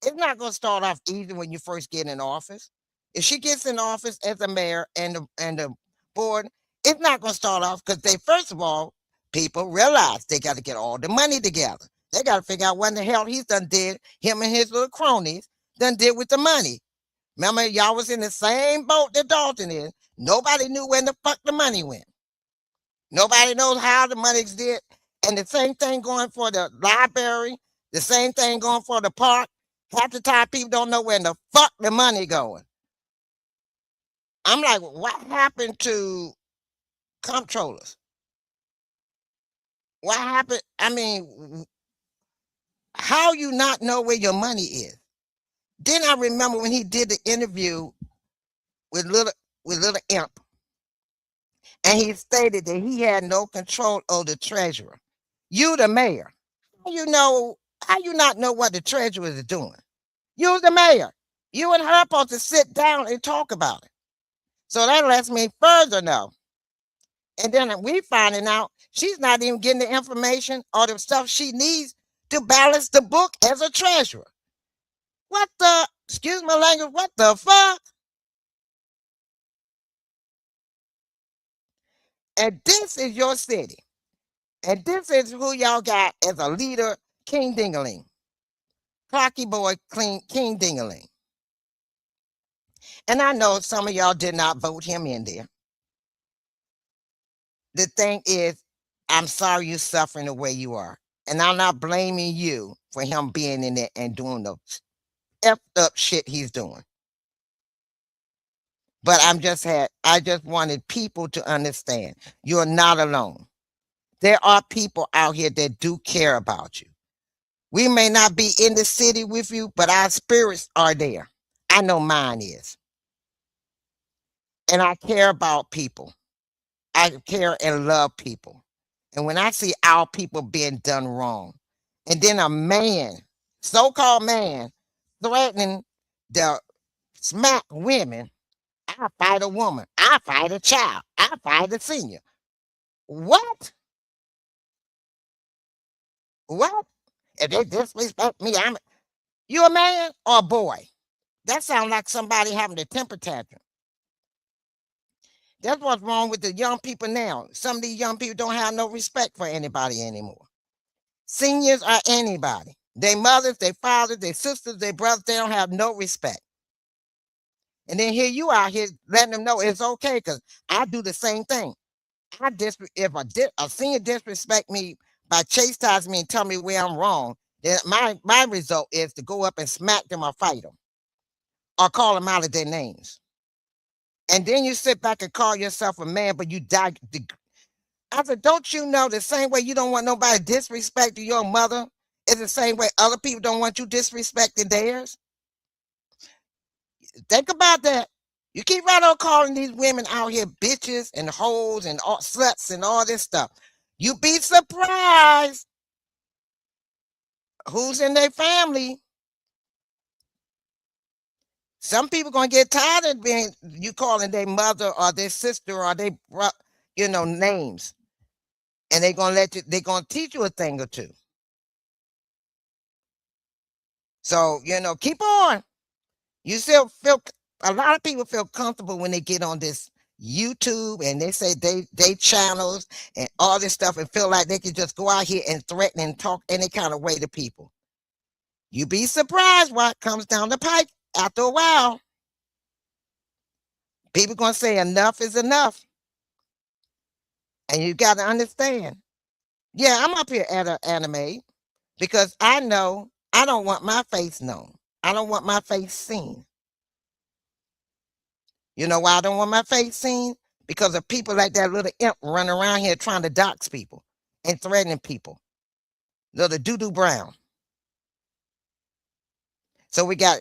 Speaker 2: It's not gonna start off easy when you first get in office. If she gets in office as a mayor and the board, it's not gonna start off because they first of all, people realize they got to get all the money together. They got to figure out what the hell he's done did, him and his little cronies done did with the money. Remember, y'all was in the same boat that Dalton is. Nobody knew where the fuck the money went. Nobody knows how the money's did. And the same thing going for the library, the same thing going for the park. Half the time people don't know where the fuck the money going. I'm like, what happened to comptrollers? What happened? I mean, how you not know where your money is? Then I remember when he did the interview with little Imp, and he stated that he had no control over the treasurer. You the mayor. How you not know what the treasurer is doing? You the mayor. You and her supposed to sit down and talk about it. So that lets me further know. And then we finding out she's not even getting the information or the stuff she needs to balance the book as a treasurer. What the, excuse my language, what the fuck? And this is your city. And this is who y'all got as a leader, King Dingaling. Clocky boy, King Dingaling. And I know some of y'all did not vote him in there. The thing is, I'm sorry you're suffering the way you are. And I'm not blaming you for him being in there and doing the effed up shit he's doing. But I just wanted people to understand you're not alone. There are people out here that do care about you. We may not be in the city with you, but our spirits are there. I know mine is. And I care about people. I care and love people. And when I see our people being done wrong, and then a man, so-called man, threatening to smack women, I fight a woman. I fight a child. I fight a senior. What? What? If they disrespect me, you a man or a boy? That sounds like somebody having a temper tantrum. That's what's wrong with the young people now. Some of these young people don't have no respect for anybody anymore. Seniors are anybody. Their mothers, their fathers, their sisters, their brothers, they don't have no respect. And then here you are here letting them know it's okay because I do the same thing. If a senior disrespect me by chastising me and tell me where I'm wrong, then my result is to go up and smack them or fight them or call them out of their names. And then you sit back and call yourself a man, but you die. I said, don't you know the same way you don't want nobody disrespecting your mother is the same way other people don't want you disrespecting theirs? Think about that. You keep right on calling these women out here bitches and hoes and sluts and all this stuff. You be surprised who's in their family. Some people gonna get tired of being you calling their mother or their sister or their names. And they're gonna teach you a thing or two. So, keep on. You still feel a lot of people feel comfortable when they get on this YouTube and they say they channels and all this stuff and feel like they can just go out here and threaten and talk any kind of way to people. You be surprised what comes down the pipe after a while. People gonna say enough is enough. And you gotta understand. Yeah, I'm up here at an anime because I know I don't want my face known. I don't want my face seen. You know why I don't want my face seen? Because of people like that little imp running around here trying to dox people and threatening people. Little doo-doo brown. So we got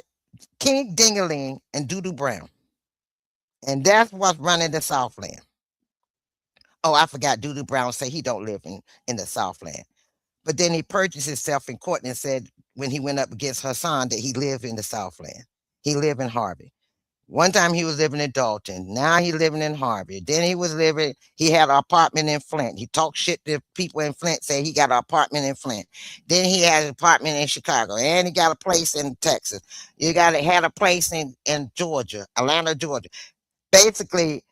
Speaker 2: King Dingaling and Doo-doo Brown. And that's what's running the Southland. Oh, I forgot Doo-doo Brown said he don't live in the Southland. But then he purchased himself in court and said when he went up against Hassan that he lived in the Southland. He lived in Harvey. One time he was living in Dalton. Now he living in Harvey. Then he had an apartment in Flint. He talked shit to people in Flint, say he got an apartment in Flint. Then he had an apartment in Chicago. And he got a place in Texas. Had a place in Georgia, Atlanta, Georgia. Basically,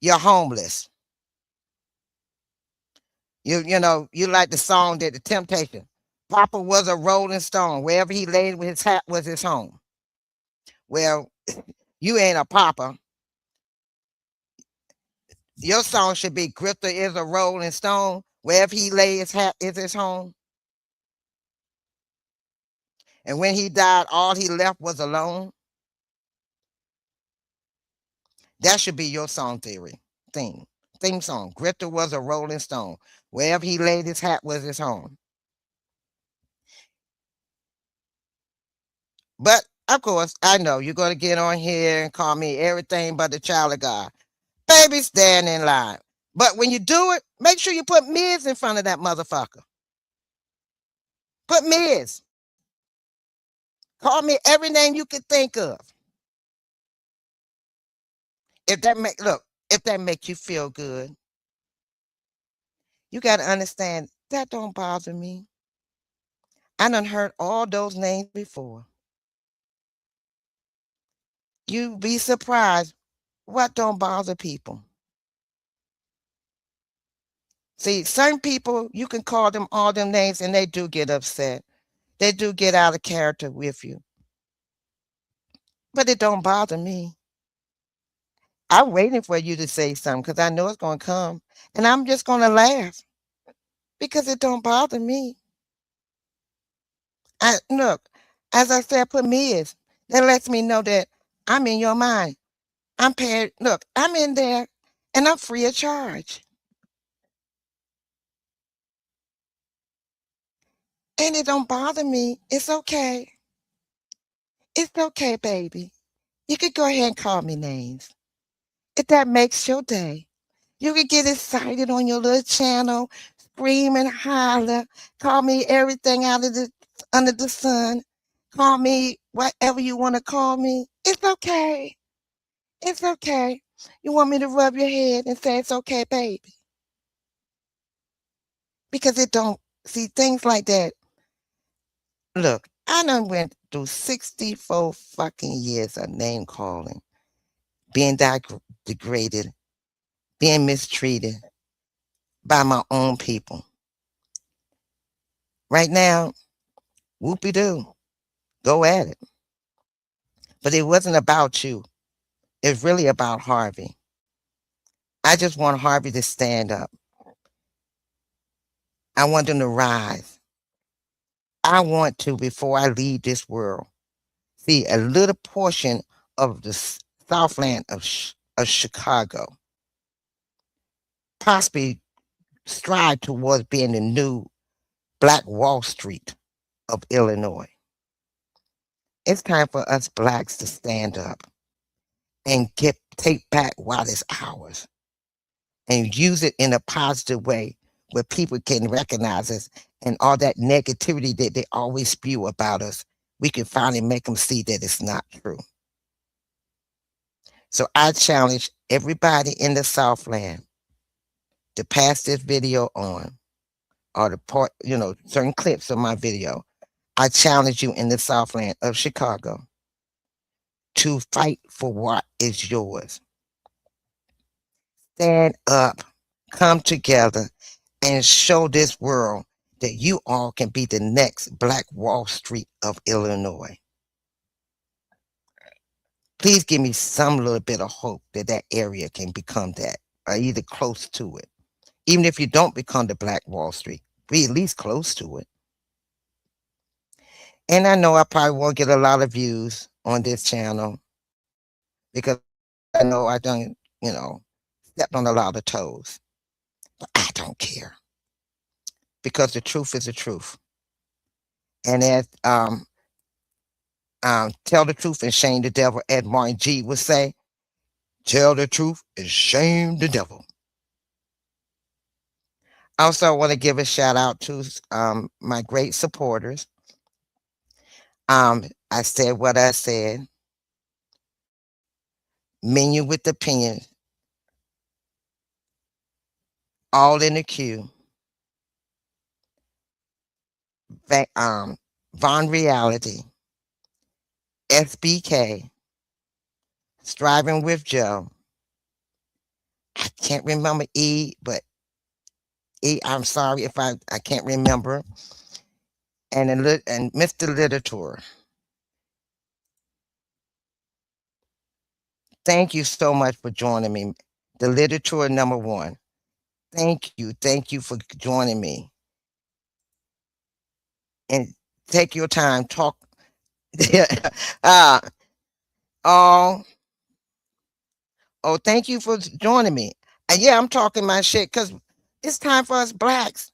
Speaker 2: you're homeless. You like the song that the Temptation. Papa was a rolling stone. Wherever he laid with his hat was his home. Well, you ain't a papa. Your song should be Grifter is a rolling stone. Wherever he lay his hat is his home. And when he died, all he left was alone. That should be your song theme song. Grifter was a rolling stone. Wherever he laid his hat was his home. But of course, I know you're going to get on here and call me everything but the child of God. Baby, stand in line. But when you do it, make sure you put Miz in front of that motherfucker. Put Miz. Call me every name you can think of. If that makes you feel good, you got to understand that don't bother me. I done heard all those names before. You be surprised what don't bother people. See, some people, you can call them all them names and they do get upset. They do get out of character with you. But it don't bother me. I'm waiting for you to say something because I know it's going to come. And I'm just going to laugh because it don't bother me. Look, as I said, put Miz. That lets me know that I'm in your mind. I'm paired. Look, I'm in there and I'm free of charge. And it don't bother me. It's okay. It's okay, baby. You could go ahead and call me names. If that makes your day. You can get excited on your little channel, scream and holler, call me everything under the sun. Call me whatever you want to call me. It's okay. It's okay. You want me to rub your head and say it's okay, baby? Because it don't see things like that. Look, I done went through 64 fucking years of name calling, being degraded, being mistreated by my own people. Right now, whoopie-doo, go at it. But it wasn't about you. It's really about Harvey. I just want Harvey to stand up. I want him to rise. I want to, before I leave this world, see a little portion of the Southland of Chicago possibly strive towards being the new Black Wall Street of Illinois. It's time for us blacks to stand up and take back what is ours and use it in a positive way where people can recognize us and all that negativity that they always spew about us, we can finally make them see that it's not true. So I challenge everybody in the Southland to pass this video on or the part, certain clips of my video, I challenge you in the Southland of Chicago to fight for what is yours. Stand up, come together, and show this world that you all can be the next Black Wall Street of Illinois. Please give me some little bit of hope that that area can become that, or either close to it. Even if you don't become the Black Wall Street, be at least close to it. And I know I probably won't get a lot of views on this channel because I know I done, stepped on a lot of toes. But I don't care because the truth is the truth. And as tell the truth and shame the devil, as Martin G would say, tell the truth and shame the devil. Also, I want to give a shout out to my great supporters. I said what I said. Menu with opinion. All in the queue. Von Reality. SBK. Striving with Joe. I can't remember E, but E, I'm sorry if I can't remember. And Mr. Literature. Thank you so much for joining me. The Literature #1. Thank you. Thank you for joining me. And take your time. Talk. uh, oh, thank you for joining me. And yeah, I'm talking my shit because it's time for us blacks.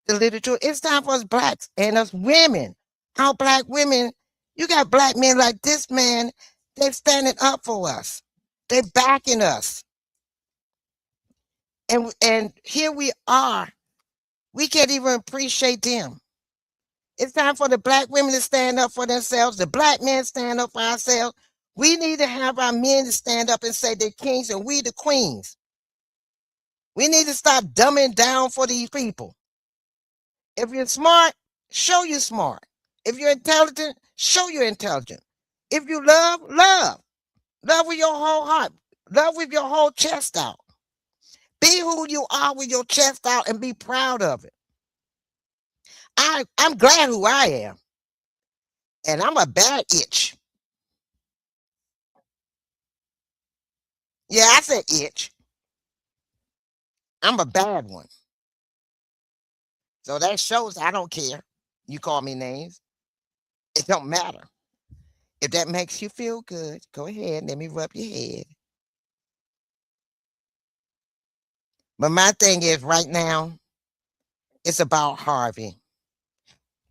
Speaker 2: The literature, it's time for us blacks and us women. How black women, you got black men like this man, they're standing up for us. They're backing us. And here we are. We can't even appreciate them. It's time for the black women to stand up for themselves. The black men stand up for ourselves. We need to have our men to stand up and say they're kings and we the queens. We need to stop dumbing down for these people. If you're smart, show you're smart. If you're intelligent, show you're intelligent. If you love, love. Love with your whole heart. Love with your whole chest out. Be who you are with your chest out and be proud of it. I'm glad who I am. And I'm a bad itch. Yeah, I said itch. I'm a bad one. So that shows I don't care. You call me names. It don't matter. If that makes you feel good, go ahead. Let me rub your head. But my thing is right now, it's about Harvey.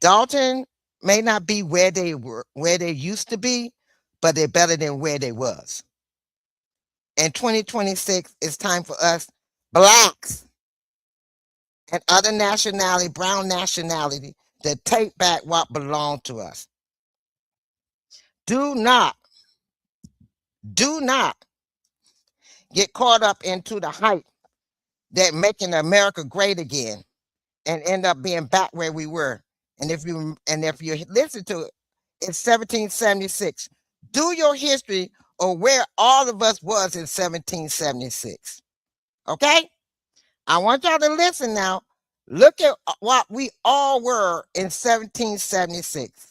Speaker 2: Dalton may not be where they used to be, but they're better than where they was. In 2026, it's time for us blacks and other nationality, brown nationality, to take back what belonged to us. Do not get caught up into the hype that making America great again and end up being back where we were. And if you listen to it, it's 1776. Do your history of where all of us was in 1776. Okay? I want y'all to listen now. Look at what we all were in 1776.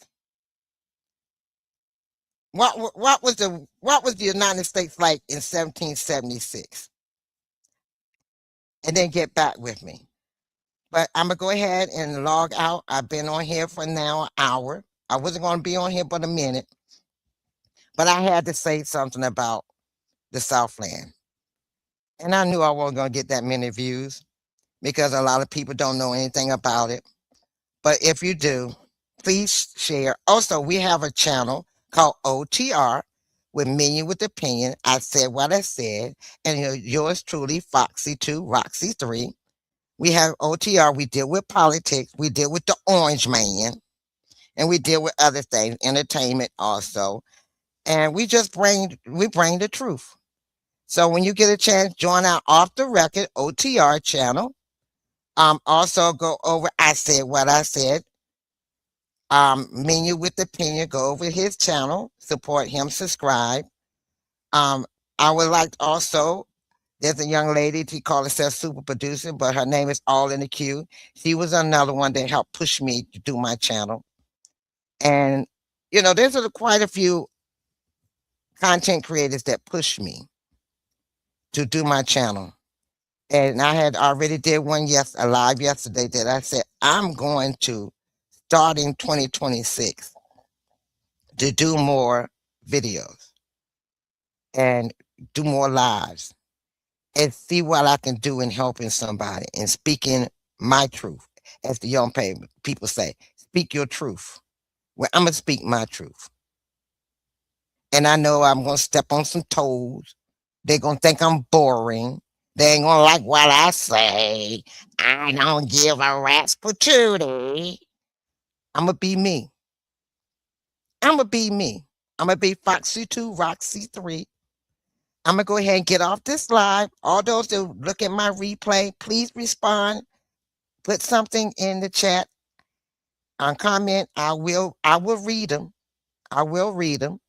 Speaker 2: What was the United States like in 1776? And then get back with me. But I'm gonna go ahead and log out. I've been on here for now an hour. I wasn't gonna be on here but a minute, but I had to say something about the Southland. And I knew I wasn't gonna get that many views because a lot of people don't know anything about it. But if you do, please share. Also, we have a channel called OTR with Menu with Opinion. I said what I said, and yours truly, Foxy 2, Roxy 3. We have OTR. We deal with politics. We deal with the orange man. And we deal with other things, entertainment also. And we bring the truth. So when you get a chance, join our Off the Record OTR channel. Also go over, I said what I said. Menu with the Pena, go over his channel, support him, subscribe. Um, I would like also, there's a young lady, she called herself super producer, but her name is all in the queue. She was another one that helped push me to do my channel. And, there's quite a few content creators that push me to do my channel. And I had already did one a live yesterday that I said, I'm going to, starting 2026, to do more videos and do more lives and see what I can do in helping somebody and speaking my truth. As the young people say, speak your truth. Well, I'm going to speak my truth. And I know I'm going to step on some toes. They're going to think I'm boring. They ain't going to like what I say. I don't give a rat's patootie. I'm going to be me. I'm going to be me. I'm going to be Foxy 2, Roxy 3. I'm going to go ahead and get off this live. All those that look at my replay, please respond. Put something in the chat on comment. I will read them. I will read them.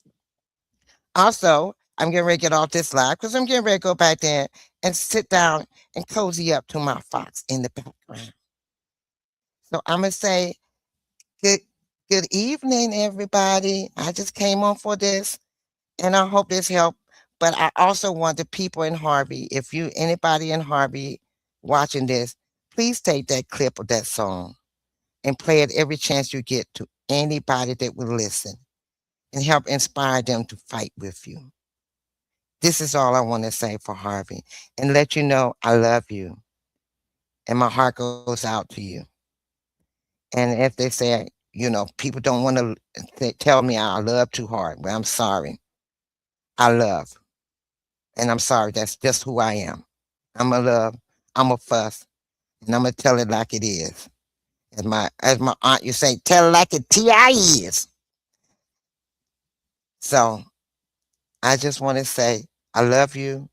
Speaker 2: Also, I'm getting ready to get off this live because I'm getting ready to go back there and sit down and cozy up to my fox in the background. So I'm gonna say good good evening, everybody. I just came on for this and I hope this helped. But I also want the people in Harvey, if you anybody in Harvey watching this, please take that clip of that song and play it every chance you get to anybody that will listen and help inspire them to fight with you. This is all I want to say for Harvey and let you know I love you and my heart goes out to you. And if they say, people don't want to tell me I love too hard, well, I'm sorry. I love. And I'm sorry. That's just who I am. I'm a love. I'm a fuss. And I'm going to tell it like it is. As my aunt you say, tell it like it T.I. is. So I just want to say, I love you.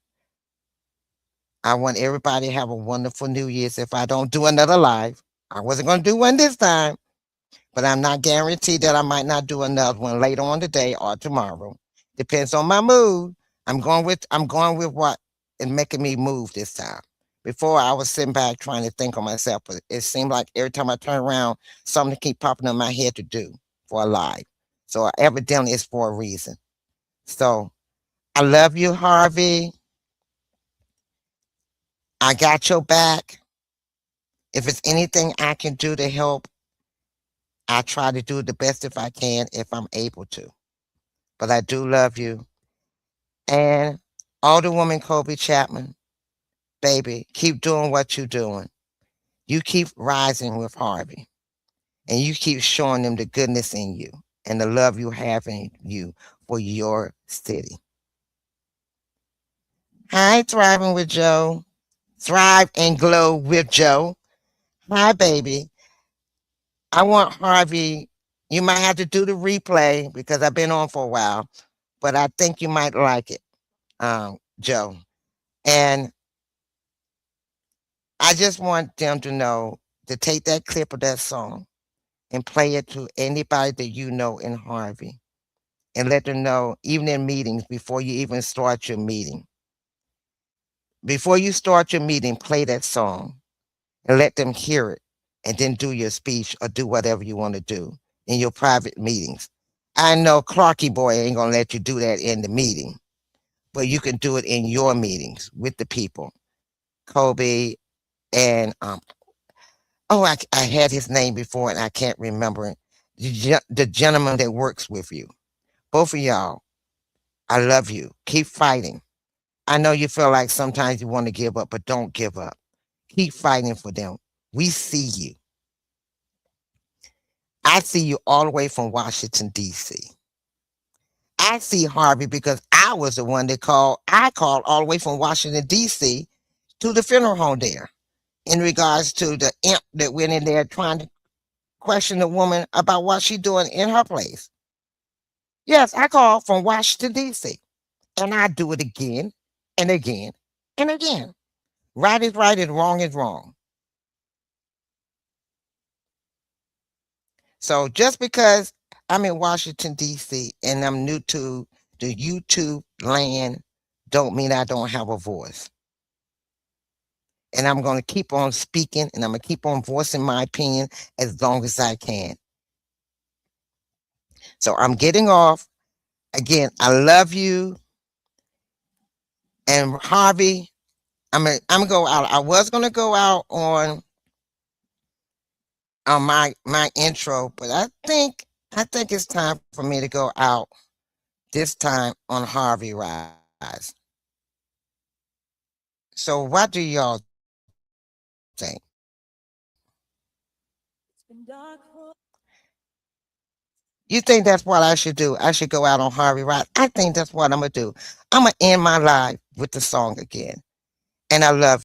Speaker 2: I want everybody to have a wonderful New Year's. If I don't do another live, I wasn't going to do one this time, but I'm not guaranteed that I might not do another one later on today or tomorrow. Depends on my mood. I'm going with what is making me move this time. Before I was sitting back trying to think on myself, but it seemed like every time I turn around, something keep popping in my head to do for a live. So evidently it's for a reason. So I love you, Harvey. I got your back. If it's anything I can do to help, I try to do the best if I can, if I'm able to. But I do love you. And Alderwoman Kobe Chapman, baby, keep doing what you're doing. You keep rising with Harvey. And you keep showing them the goodness in you and the love you have in you for your city. Hi, Thriving with Joe. Thrive and Glow with Joe. Hi, baby. I want Harvey. You might have to do the replay because I've been on for a while, but I think you might like it, Joe. And I just want them to know to take that clip of that song and play it to anybody that you know in Harvey and let them know, even in meetings, before you even start your meeting. Before you start your meeting, play that song and let them hear it and then do your speech or do whatever you want to do in your private meetings. I know Clarky Boy ain't going to let you do that in the meeting, but you can do it in your meetings with the people. Kobe and, I had his name before and I can't remember it. The gentleman that works with you. Both of y'all, I love you. Keep fighting. I know you feel like sometimes you want to give up, but don't give up. Keep fighting for them. We see you. I see you all the way from Washington, D.C. I see Harvey because I was the one that called. I called all the way from Washington, D.C. to the funeral home there in regards to the imp that went in there trying to question the woman about what she's doing in her place. Yes, I called from Washington, D.C. And I do it again and again and again. Right is right and wrong is wrong. So just because I'm in Washington, D.C., and I'm new to the YouTube land, don't mean I don't have a voice. And I'm going to keep on speaking and I'm going to keep on voicing my opinion as long as I can. So I'm getting off. Again, I love you. And Harvey, I'm gonna go out. I was gonna go out on my intro, but I think it's time for me to go out this time on Harvey Rise. So what do y'all think? You think that's what I should do? I should go out on Harvey Rise. I think that's what I'm gonna do. I'm gonna end my life with the song again. And I love